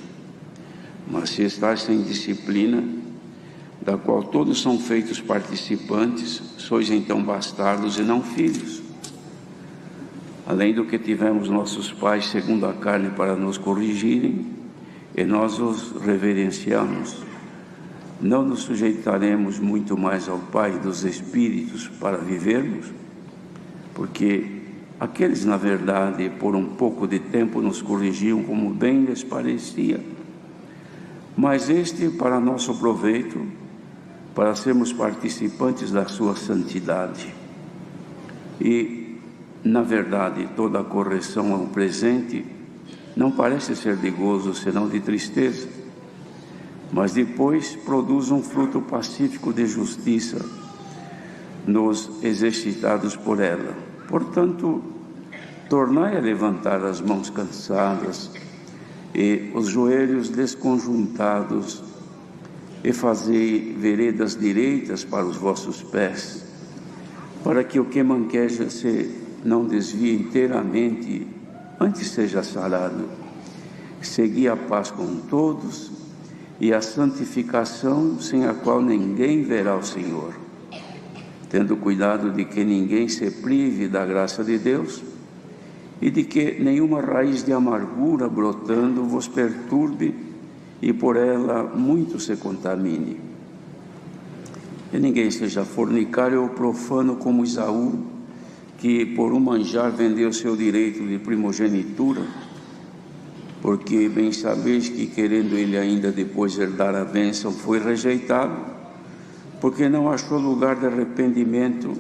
Mas se estáis sem disciplina, da qual todos são feitos participantes, sois então bastardos e não filhos. Além do que tivemos nossos pais segundo a carne para nos corrigirem, e nós os reverenciamos, não nos sujeitaremos muito mais ao Pai dos Espíritos para vivermos? Porque aqueles, na verdade, por um pouco de tempo nos corrigiam como bem lhes parecia, mas este para nosso proveito, para sermos participantes da sua santidade. E, na verdade, toda a correção ao presente não parece ser de gozo, senão de tristeza, mas depois produz um fruto pacífico de justiça nos exercitados por ela. Portanto, tornai a levantar as mãos cansadas e os joelhos desconjuntados, e fazei veredas direitas para os vossos pés, para que o que manqueja se não desvie inteiramente, antes seja sarado. Segui a paz com todos e a santificação, sem a qual ninguém verá o Senhor, tendo cuidado de que ninguém se prive da graça de Deus, e de que nenhuma raiz de amargura brotando vos perturbe e por ela muito se contamine. E ninguém seja fornicário ou profano como Esaú, que por um manjar vendeu seu direito de primogenitura, porque bem sabeis que, querendo ele ainda depois herdar a bênção, foi rejeitado, porque não achou lugar de arrependimento,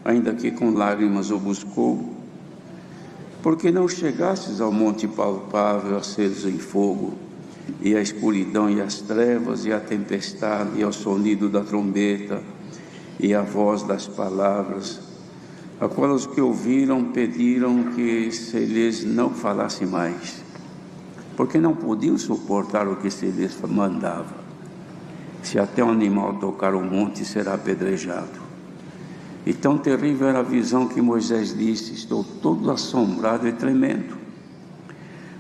ainda que com lágrimas o buscou. Porque não chegastes ao monte palpável, aceso em fogo, e à escuridão e às trevas, e à tempestade, e ao sonido da trombeta, e à voz das palavras, a qual os que ouviram pediram que se lhes não falasse mais, porque não podiam suportar o que se lhes mandava. Se até um animal tocar o monte, será apedrejado. E tão terrível era a visão que Moisés disse: estou todo assombrado e tremendo.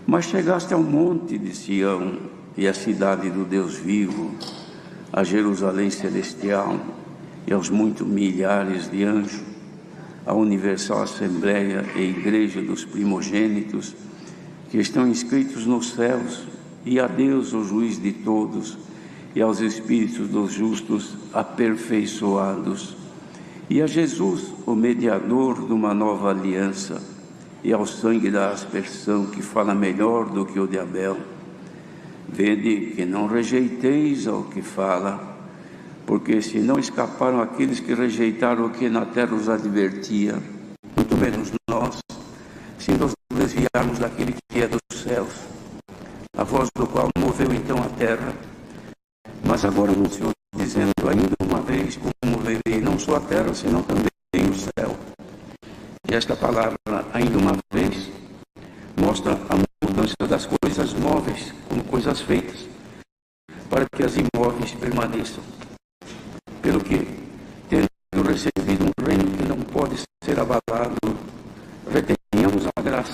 Mas chegaste ao monte de Sião e à cidade do Deus vivo, a Jerusalém celestial e aos muitos milhares de anjos, a universal assembleia e igreja dos primogênitos que estão inscritos nos céus, e a Deus, o juiz de todos, e aos espíritos dos justos aperfeiçoados, e a Jesus, o mediador de uma nova aliança, e ao sangue da aspersão, que fala melhor do que o de Abel. Vede que não rejeiteis ao que fala, porque se não escaparam aqueles que rejeitaram o que na terra os advertia, muito menos nós, se nos desviarmos daquele que é dos céus, a voz do qual moveu então a terra. Mas agora anunciou, dizendo: ainda uma vez comoverei não só a terra, senão também o céu. E esta palavra, ainda uma vez, mostra a mudança das coisas móveis como coisas feitas, para que as imóveis permaneçam. Pelo que, tendo recebido um reino que não pode ser abalado, retenhamos a graça,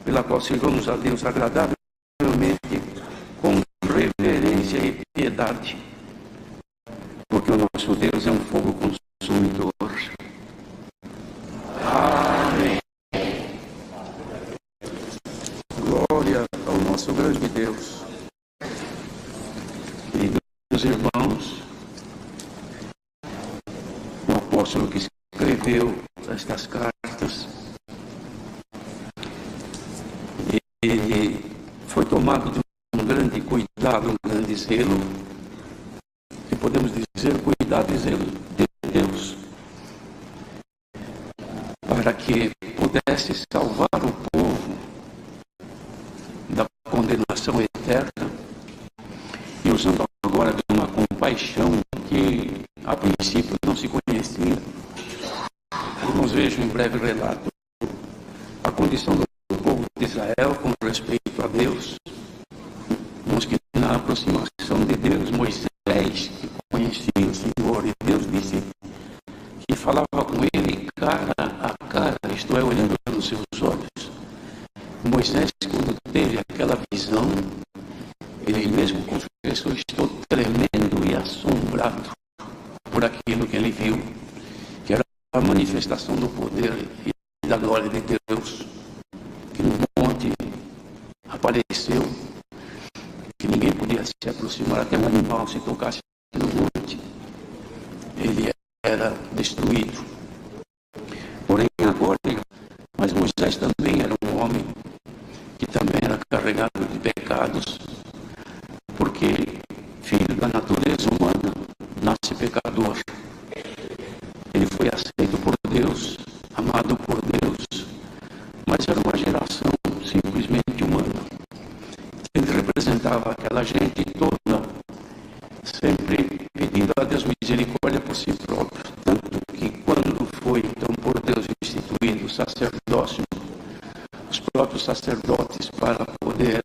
pela qual sirvamos a Deus agradavelmente, com reverência e piedade, porque o nosso Deus é um fogo consumidor. Amém. Glória ao nosso grande Deus. Queridos irmãos, o apóstolo que escreveu estas cartas, ele foi tomado de um grande cuidado, um grande zelo, que podemos dizer cuidado e zelo de Deus, para que pudesse salvar o povo da condenação eterna que a princípio não se conhecia. Irmãos, vejam em breve relato a condição do povo de Israel com respeito a Deus. Vemos que na aproximação de Deus, Moisés, que conhecia o Senhor, e Deus disse que falava com ele cara a cara, isto é, olhando nos seus olhos. Moisés, quando teve aquela visão, ele mesmo confessou: estou tremendo e assombrado por aquilo que ele viu, que era a manifestação do poder e da glória de Deus, que no monte apareceu, que ninguém podia se aproximar, até um animal se tocasse no monte, ele era destruído. Porém agora, mas Moisés também era um homem que também era carregado de pecados, porque filho da natureza humana, nasce pecador. Ele foi aceito por Deus, amado por Deus, mas era uma geração simplesmente humana. Ele representava aquela gente toda, sempre pedindo a Deus misericórdia por si próprio. Tanto que quando foi então por Deus instituído o sacerdócio, os próprios sacerdotes, para poder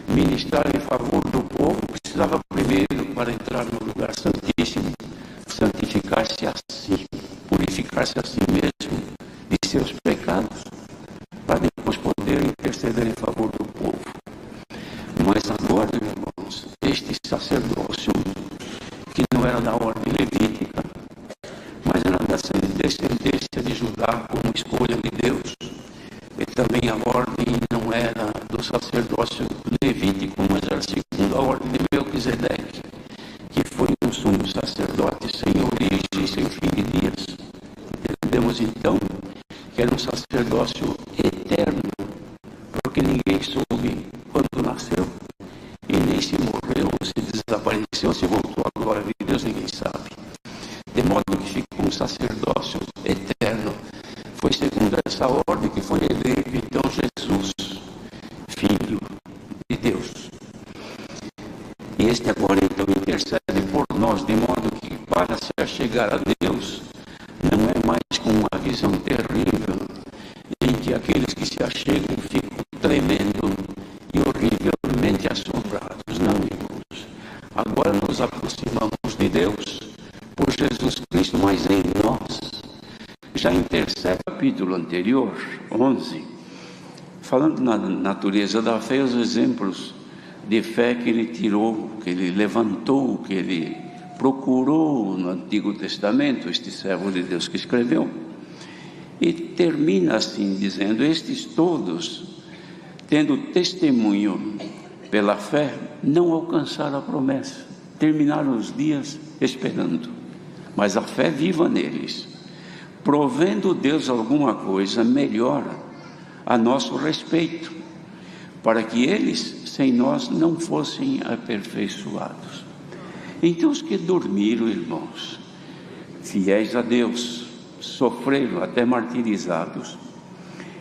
ministrar em favor do povo, precisava primeiro, para entrar no lugar santíssimo, santificar-se a si, purificar-se a si mesmo de seus pecados, para depois poder interceder em favor do povo. Mas agora, irmãos, este sacerdócio, que não era da ordem levítica, mas era da descendência de Judá como escolha de Deus, e também a ordem não era do sacerdócio levítico, mas era segundo a ordem de Melquisedeque, que foi um sumo sacerdote sem origem e sem fim de dias. Entendemos então que era um sacerdócio eterno, porque ninguém soube quando nasceu, e nem se morreu, ou se desapareceu, se voltou à glória de Deus, ninguém sabe. De modo que ficou um sacerdócio eterno. Foi segundo essa ordem que foi eleito então Jesus, Filho de Deus. E este agora então intercede por nós, de modo que para se achegar a Deus, não é mais com uma visão terrível, em que aqueles que se achegam ficam tremendo e horrivelmente assombrados. Não, irmãos. Agora nos aproximamos de Deus por Jesus Cristo, mas em nós. Já intercede o capítulo anterior, 11, falando na natureza da fé, os exemplos de fé que ele tirou, que ele levantou, que ele procurou no Antigo Testamento, este servo de Deus que escreveu. E termina assim, dizendo: estes todos, tendo testemunho pela fé, não alcançaram a promessa, terminaram os dias esperando, mas a fé viva neles, provendo Deus alguma coisa melhor a nosso respeito, para que eles, sem nós, não fossem aperfeiçoados. Então os que dormiram, irmãos, fiéis a Deus, sofreram até martirizados,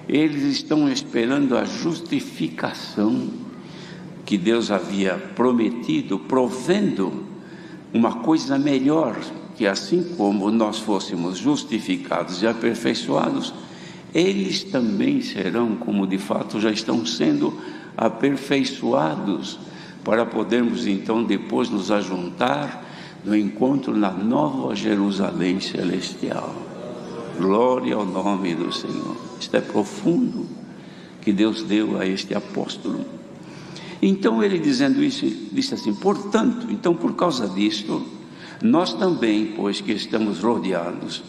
eles estão esperando a justificação que Deus havia prometido, provendo uma coisa melhor, que assim como nós fôssemos justificados e aperfeiçoados, eles também serão, como de fato já estão sendo, aperfeiçoados, para podermos então depois nos ajuntar no encontro na Nova Jerusalém Celestial. Glória ao nome do Senhor. Isto é profundo, que Deus deu a este apóstolo. Então ele, dizendo isso, disse assim: portanto, então por causa disto, nós também, pois que estamos rodeados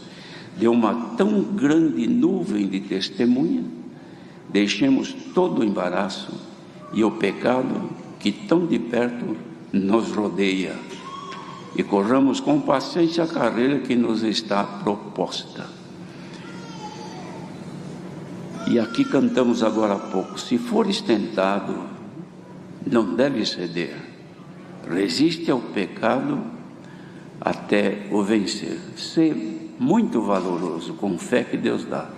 de uma tão grande nuvem de testemunha, deixemos todo o embaraço e o pecado que tão de perto nos rodeia, e corramos com paciência a carreira que nos está proposta. E aqui cantamos agora há pouco: se fores tentado, não deve ceder, resiste ao pecado até o vencer. Ser muito valoroso, com fé que Deus dá.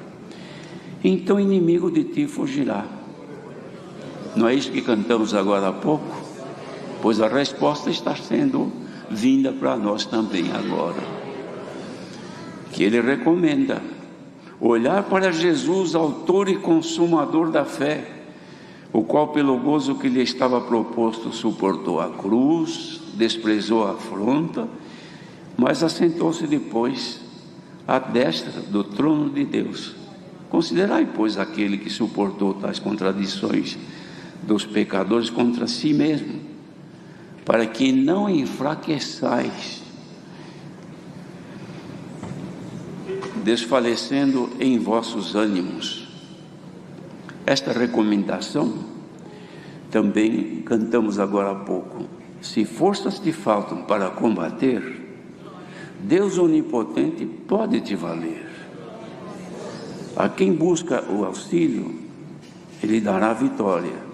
Então o inimigo de ti fugirá. Não é isso que cantamos agora há pouco? Pois a resposta está sendo vinda para nós também agora. Que ele recomenda olhar para Jesus, autor e consumador da fé, o qual pelo gozo que lhe estava proposto suportou a cruz, desprezou a afronta, mas assentou-se depois à destra do trono de Deus. Considerai, pois, aquele que suportou tais contradições dos pecadores contra si mesmo, para que não enfraqueçais, desfalecendo em vossos ânimos. Esta recomendação também cantamos agora há pouco. Se forças te faltam para combater, Deus onipotente pode te valer. A quem busca o auxílio, Ele dará a vitória.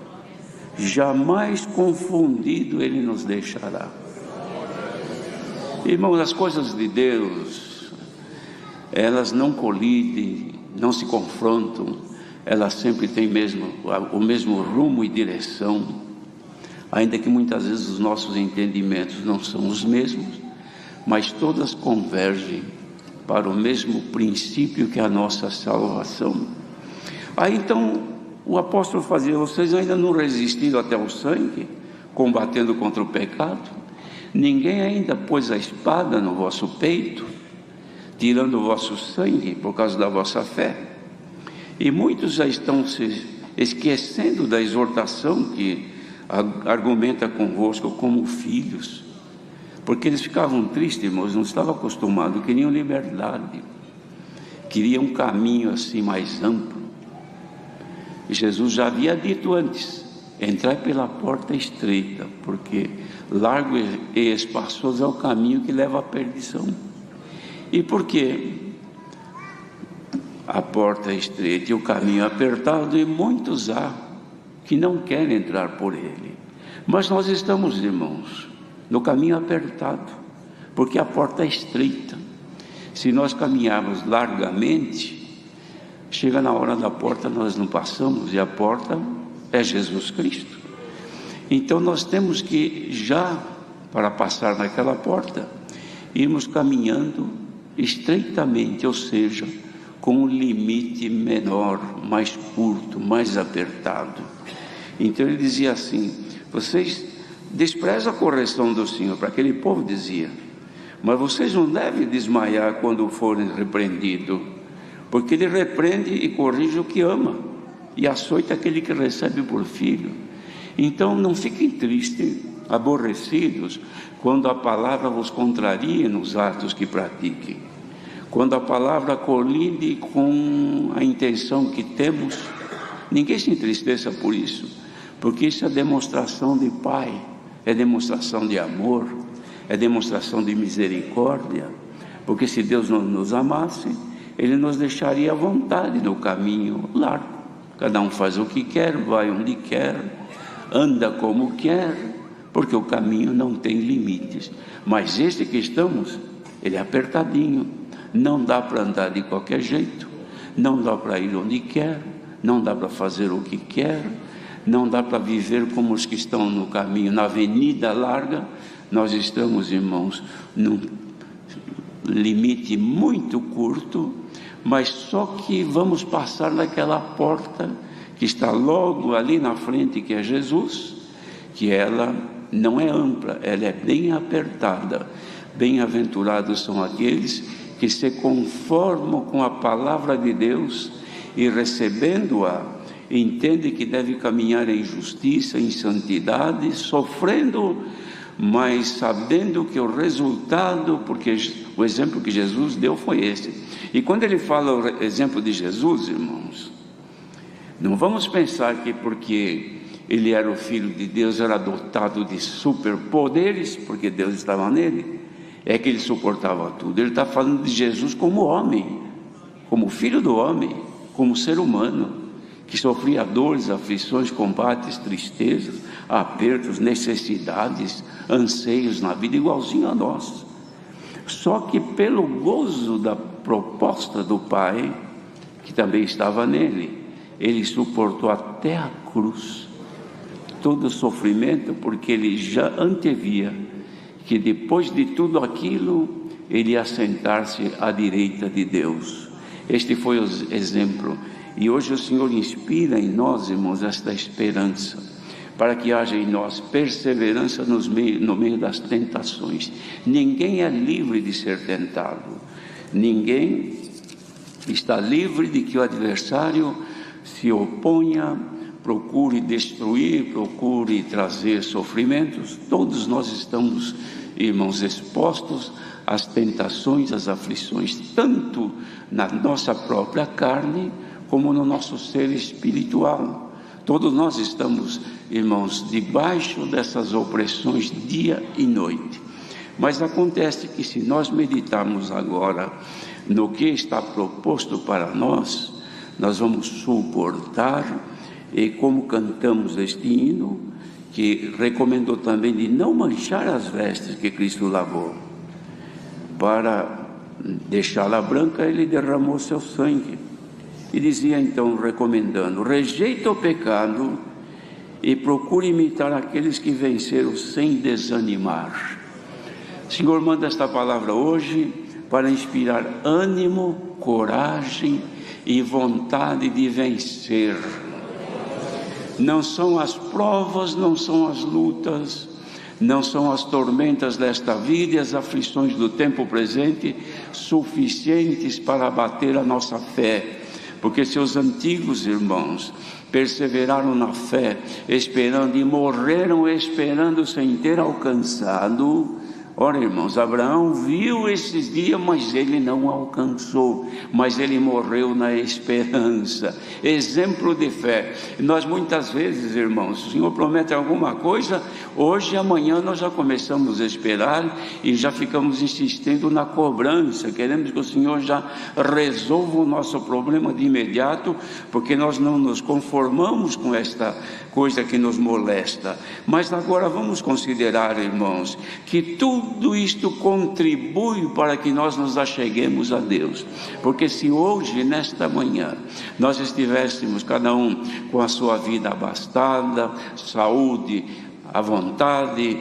Jamais confundido Ele nos deixará. Irmãos, as coisas de Deus, elas não colidem, não se confrontam, elas sempre têm o mesmo rumo e direção, ainda que muitas vezes os nossos entendimentos não são os mesmos, mas todas convergem para o mesmo princípio que é a nossa salvação. Aí então o apóstolo fazia: vocês ainda não resistiram até o sangue, combatendo contra o pecado? Ninguém ainda pôs a espada no vosso peito, tirando o vosso sangue por causa da vossa fé? E muitos já estão se esquecendo da exortação que argumenta convosco como filhos, porque eles ficavam tristes, irmãos, não estavam acostumados, queriam liberdade, queriam um caminho assim mais amplo. E Jesus já havia dito antes: entrai pela porta estreita, porque largo e espaçoso é o caminho que leva à perdição. E por quê? A porta é estreita e o caminho é apertado, e muitos há que não querem entrar por ele. Mas nós estamos, irmãos, no caminho apertado, porque a porta é estreita. Se nós caminharmos largamente, chega na hora da porta, nós não passamos, e a porta é Jesus Cristo. Então nós temos que, já para passar naquela porta, irmos caminhando estreitamente, ou seja, com um limite menor, mais curto, mais apertado. Então ele dizia assim: vocês desprezam a correção do Senhor, para aquele povo dizia, mas vocês não devem desmaiar quando forem repreendidos, porque ele repreende e corrige o que ama, e açoita aquele que recebe por filho. Então não fiquem tristes, aborrecidos, quando a palavra vos contraria nos atos que pratiquem, quando a palavra colide com a intenção que temos. Ninguém se entristeça por isso, porque isso é demonstração de Pai, é demonstração de amor, é demonstração de misericórdia, porque se Deus não nos amasse, Ele nos deixaria à vontade no caminho largo. Cada um faz o que quer, vai onde quer, anda como quer, porque o caminho não tem limites. Mas este que estamos, ele é apertadinho, não dá para andar de qualquer jeito, não dá para ir onde quer, não dá para fazer o que quer, não dá para viver como os que estão no caminho, na avenida larga. Nós estamos, irmãos, num limite muito curto, mas só que vamos passar naquela porta que está logo ali na frente, que é Jesus, que ela não é ampla, ela é bem apertada. Bem-aventurados são aqueles que se conformam com a palavra de Deus e, recebendo-a, entendem que deve caminhar em justiça, em santidade, sofrendo, mas sabendo que o resultado, porque o exemplo que Jesus deu foi esse. E quando ele fala o exemplo de Jesus, irmãos, não vamos pensar que porque ele era o Filho de Deus, era dotado de superpoderes, porque Deus estava nele, é que ele suportava tudo. Ele está falando de Jesus como homem, como Filho do homem, como ser humano, que sofria dores, aflições, combates, tristezas, apertos, necessidades, anseios na vida, igualzinho a nós. Só que pelo gozo da proposta do Pai, que também estava nele, ele suportou até a cruz todo o sofrimento, porque ele já antevia que depois de tudo aquilo, ele ia sentar-se à direita de Deus. Este foi o exemplo. E hoje o Senhor inspira em nós, irmãos, esta esperança, para que haja em nós perseverança no meio das tentações. Ninguém é livre de ser tentado. Ninguém está livre de que o adversário se oponha, procure destruir, procure trazer sofrimentos. Todos nós estamos, irmãos, expostos às tentações, às aflições, tanto na nossa própria carne, como no nosso ser espiritual. Todos nós estamos, irmãos, debaixo dessas opressões dia e noite. Mas acontece que se nós meditarmos agora no que está proposto para nós, nós vamos suportar, e como cantamos este hino, que recomendou também de não manchar as vestes que Cristo lavou. Para deixá-la branca, ele derramou seu sangue. E dizia então, recomendando: rejeita o pecado e procure imitar aqueles que venceram sem desanimar. O Senhor manda esta palavra hoje para inspirar ânimo, coragem e vontade de vencer. Não são as provas, não são as lutas, não são as tormentas desta vida e as aflições do tempo presente suficientes para abater a nossa fé. Porque seus antigos irmãos perseveraram na fé, esperando, e morreram esperando sem ter alcançado. Ora, irmãos, Abraão viu esses dias, mas ele não alcançou, mas ele morreu na esperança. Exemplo de fé. Nós muitas vezes, irmãos, o Senhor promete alguma coisa, hoje e amanhã nós já começamos a esperar e já ficamos insistindo na cobrança. Queremos que o Senhor já resolva o nosso problema de imediato, porque nós não nos conformamos com esta coisa que nos molesta. Mas agora vamos considerar, irmãos, que tudo isto contribui para que nós nos acheguemos a Deus. Porque se hoje, nesta manhã, nós estivéssemos cada um com a sua vida abastada, saúde à vontade,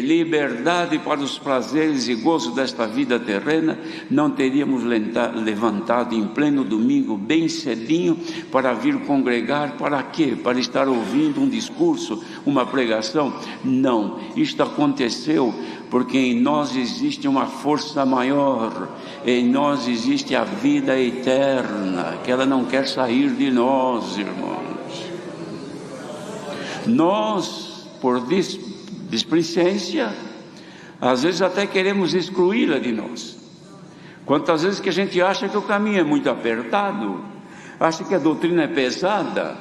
liberdade para os prazeres e gozo desta vida terrena, não teríamos levantado em pleno domingo, bem cedinho, para vir congregar. Para quê? Para estar ouvindo um discurso, uma pregação? Não, isto aconteceu porque em nós existe uma força maior, em nós existe a vida eterna, que ela não quer sair de nós, irmãos. Nós, por displicência, às vezes até queremos excluí-la de nós. Quantas vezes que a gente acha que o caminho é muito apertado, acha que a doutrina é pesada,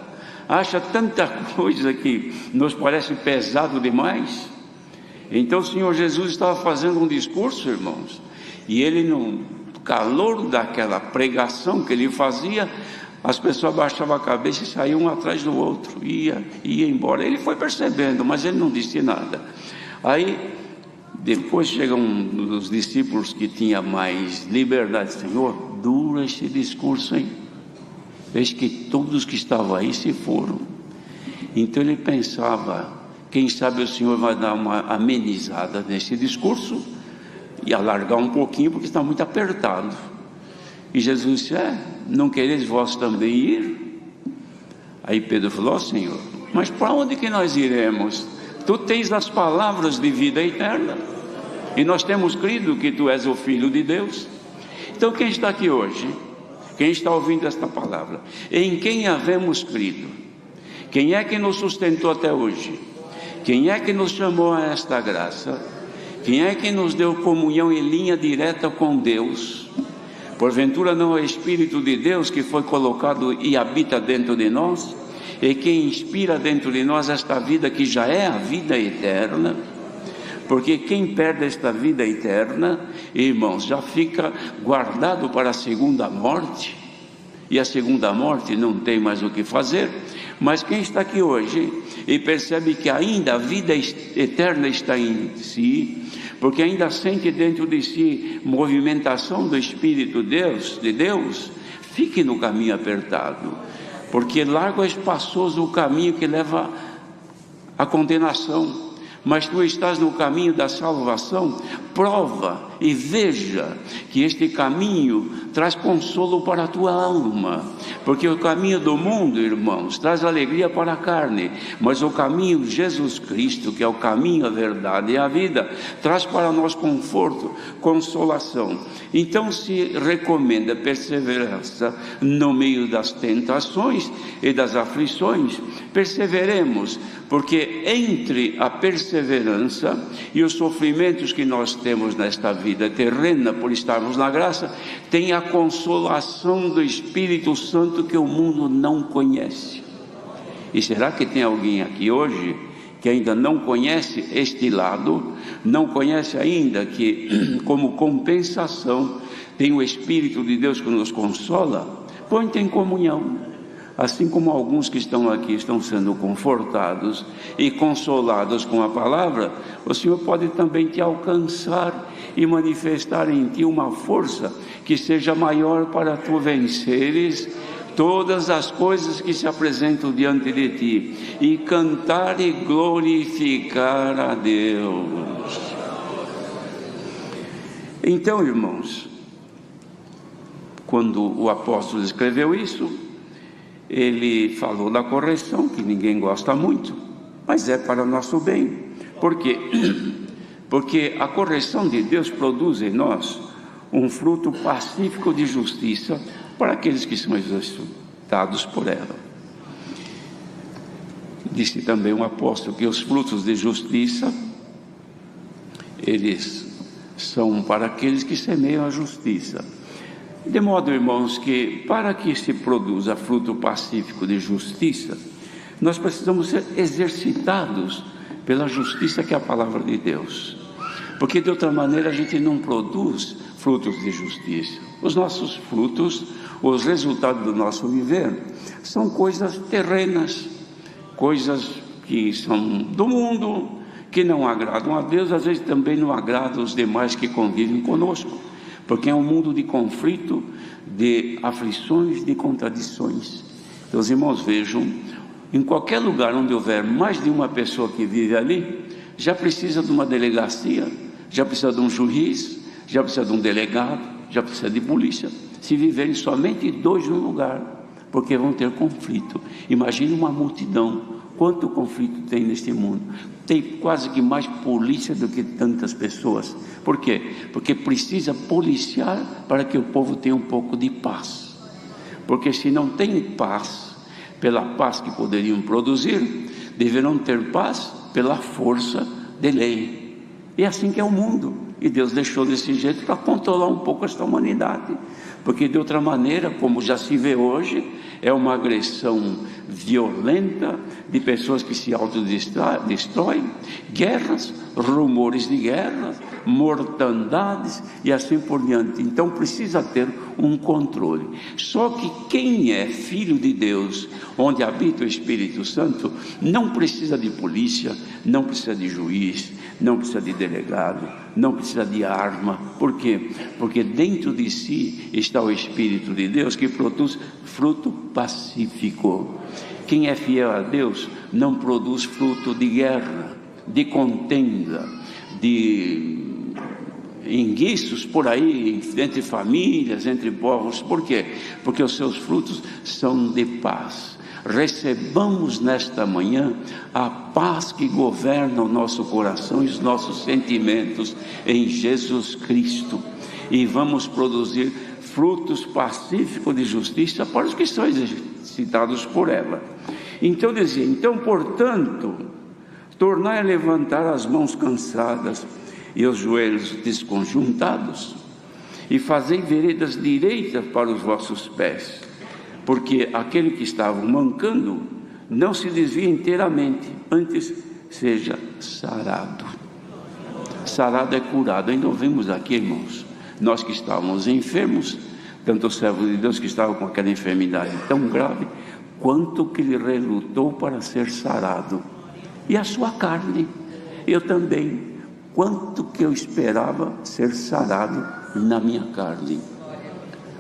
acha tanta coisa que nos parece pesado demais. Então o Senhor Jesus estava fazendo um discurso, irmãos, e ele, no calor daquela pregação que ele fazia, as pessoas baixavam a cabeça e saíam um atrás do outro, ia embora. Ele foi percebendo, mas ele não disse nada. Aí depois chega um dos discípulos que tinha mais liberdade: Senhor, dura esse discurso, hein? Veja que todos que estavam aí se foram. Então ele pensava, quem sabe o Senhor vai dar uma amenizada nesse discurso e alargar um pouquinho, porque está muito apertado. E Jesus disse: não quereis vós também ir? Aí Pedro falou: Senhor, mas para onde que nós iremos? Tu tens as palavras de vida eterna, e nós temos crido que tu és o Filho de Deus. Então quem está aqui hoje, quem está ouvindo esta palavra, em quem havemos crido? Quem é que nos sustentou até hoje? Quem é que nos chamou a esta graça? Quem é que nos deu comunhão em linha direta com Deus? Porventura não é o Espírito de Deus que foi colocado e habita dentro de nós, e que inspira dentro de nós esta vida que já é a vida eterna? Porque quem perde esta vida eterna, irmãos, já fica guardado para a segunda morte, e a segunda morte não tem mais o que fazer. Mas quem está aqui hoje e percebe que ainda a vida eterna está em si, porque ainda sente dentro de si movimentação do Espírito de Deus, fique no caminho apertado, porque largo é espaçoso o caminho que leva à condenação, mas tu estás no caminho da salvação, prova e veja que este caminho traz consolo para a tua alma, porque o caminho do mundo, irmãos, traz alegria para a carne, mas o caminho de Jesus Cristo, que é o caminho, a verdade e a vida, traz para nós conforto, consolação. Então se recomenda perseverança no meio das tentações e das aflições. Perseveremos, porque entre a perseverança e os sofrimentos que nós temos nesta vida terrena, por estarmos na graça, tem a consolação do Espírito Santo que o mundo não conhece. E será que tem alguém aqui hoje que ainda não conhece este lado, não conhece ainda que, como compensação, tem o Espírito de Deus que nos consola? Põe-te em comunhão. Assim como alguns que estão aqui estão sendo confortados e consolados com a palavra, o Senhor pode também te alcançar e manifestar em ti uma força que seja maior para tu venceres todas as coisas que se apresentam diante de ti, e cantar e glorificar a Deus. Então, irmãos, quando o apóstolo escreveu isso, ele falou da correção, que ninguém gosta muito, mas é para o nosso bem. Por quê? Porque a correção de Deus produz em nós um fruto pacífico de justiça para aqueles que são exercitados por ela. Disse também um apóstolo que os frutos de justiça, eles são para aqueles que semeiam a justiça. De modo, irmãos, que para que se produza fruto pacífico de justiça, nós precisamos ser exercitados pela justiça que é a palavra de Deus, porque de outra maneira a gente não produz frutos de justiça. Os nossos frutos, os resultados do nosso viver, são coisas terrenas, coisas que são do mundo, que não agradam a Deus, às vezes também não agradam os demais que convivem conosco, porque é um mundo de conflito, de aflições, de contradições. Então, os irmãos, vejam, em qualquer lugar onde houver mais de uma pessoa que vive ali, já precisa de uma delegacia, já precisa de um juiz, já precisa de um delegado, já precisa de polícia. Se viverem somente dois no lugar, porque vão ter conflito. Imagine uma multidão. Quanto conflito tem neste mundo? Tem quase que mais polícia do que tantas pessoas. Por quê? Porque precisa policiar para que o povo tenha um pouco de paz. Porque se não tem paz, pela paz que poderiam produzir, deverão ter paz pela força de lei. E assim que é o mundo. E Deus deixou desse jeito para controlar um pouco esta humanidade. Porque de outra maneira, como já se vê hoje, é uma agressão violenta de pessoas que se autodestroem, guerras, rumores de guerras, mortandades e assim por diante. Então precisa ter um controle. Só que quem é filho de Deus, onde habita o Espírito Santo, não precisa de polícia, não precisa de juiz, não precisa de delegado, não precisa de arma. Por quê? Porque dentro de si está o Espírito de Deus que produz fruto pacífico. Quem é fiel a Deus não produz fruto de guerra, de contenda, de enguiços por aí, entre famílias, entre povos. Por quê? Porque os seus frutos são de paz. Recebamos nesta manhã a paz que governa o nosso coração e os nossos sentimentos em Jesus Cristo, e vamos produzir frutos pacíficos de justiça para os que são exercitados por ela. Então dizia, portanto, tornai a levantar as mãos cansadas e os joelhos desconjuntados, e fazei veredas direitas para os vossos pés, porque aquele que estava mancando não se desvia inteiramente, antes seja sarado. Sarado é curado. Ainda ouvimos aqui, irmãos, nós que estávamos enfermos, tanto o servo de Deus que estava com aquela enfermidade tão grave, quanto que ele relutou para ser sarado. E a sua carne, eu também, quanto que eu esperava ser sarado na minha carne.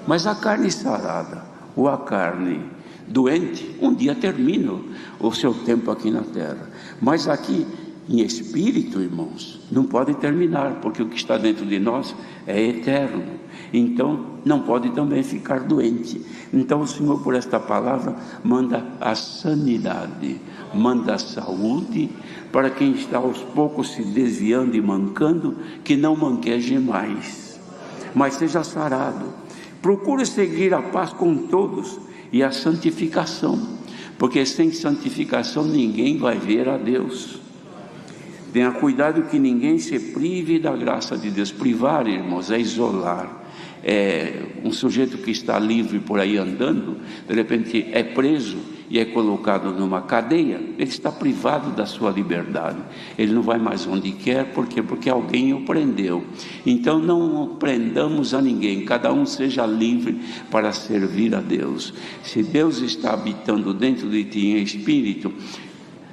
Mas a carne sarada, ou a carne doente, um dia termina o seu tempo aqui na terra. Mas aqui em espírito, irmãos, não pode terminar, porque o que está dentro de nós é eterno. Então, não pode também ficar doente. Então, o Senhor, por esta palavra, manda a sanidade, manda a saúde, para quem está aos poucos se desviando e mancando, que não manqueje mais, mas seja sarado. Procure seguir a paz com todos e a santificação, porque sem santificação ninguém vai ver a Deus. Tenha cuidado que ninguém se prive da graça de Deus. Privar, irmãos, é isolar. É um sujeito que está livre por aí andando, de repente é preso e é colocado numa cadeia, ele está privado da sua liberdade, ele não vai mais onde quer, por quê? Porque alguém o prendeu. Então não prendamos a ninguém, cada um seja livre para servir a Deus. Se Deus está habitando dentro de ti em espírito,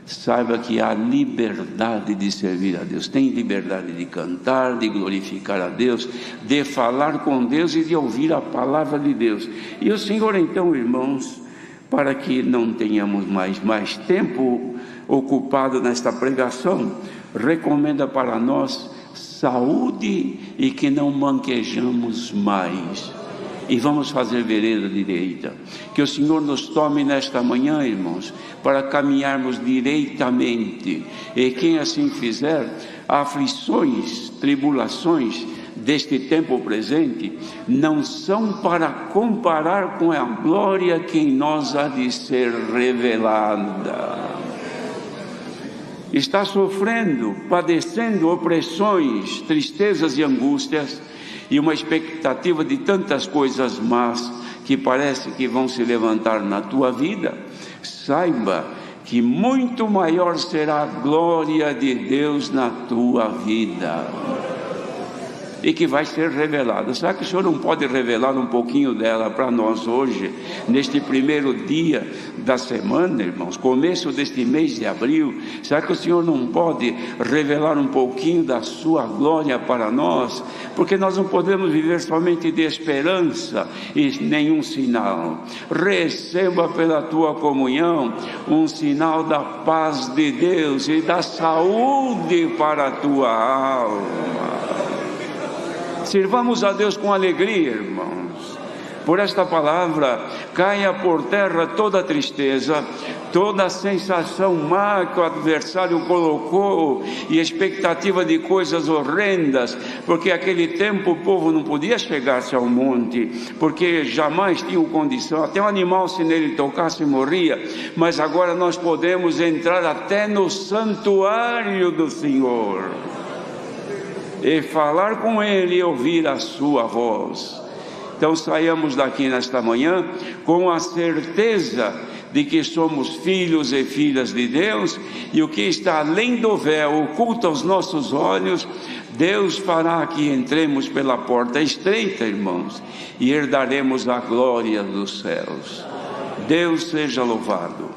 saiba que há liberdade de servir a Deus, tem liberdade de cantar, de glorificar a Deus, de falar com Deus e de ouvir a palavra de Deus. E o Senhor então, irmãos, para que não tenhamos mais tempo ocupado nesta pregação, recomenda para nós saúde e que não manquejamos mais. E vamos fazer vereda direita. Que o Senhor nos tome nesta manhã, irmãos, para caminharmos direitamente. E quem assim fizer, aflições, tribulações deste tempo presente não são para comparar com a glória que em nós há de ser revelada. Está sofrendo, padecendo opressões, tristezas e angústias, e uma expectativa de tantas coisas más que parece que vão se levantar na tua vida. Saiba que muito maior será a glória de Deus na tua vida, e que vai ser revelada. Será que o Senhor não pode revelar um pouquinho dela para nós hoje, neste primeiro dia da semana, irmãos, começo deste mês de abril? Será que o Senhor não pode revelar um pouquinho da sua glória para nós? Porque nós não podemos viver somente de esperança e nenhum sinal. Receba pela tua comunhão um sinal da paz de Deus e da saúde para a tua alma. Sirvamos a Deus com alegria, irmãos. Por esta palavra, caia por terra toda tristeza, toda a sensação má que o adversário colocou e expectativa de coisas horrendas, porque aquele tempo o povo não podia chegar-se ao monte, porque jamais tinham condição, até um animal se nele tocasse morria, mas agora nós podemos entrar até no santuário do Senhor e falar com Ele e ouvir a sua voz. Então saiamos daqui nesta manhã com a certeza de que somos filhos e filhas de Deus, e o que está além do véu, oculto aos nossos olhos, Deus fará que entremos pela porta estreita, irmãos, e herdaremos a glória dos céus. Deus seja louvado.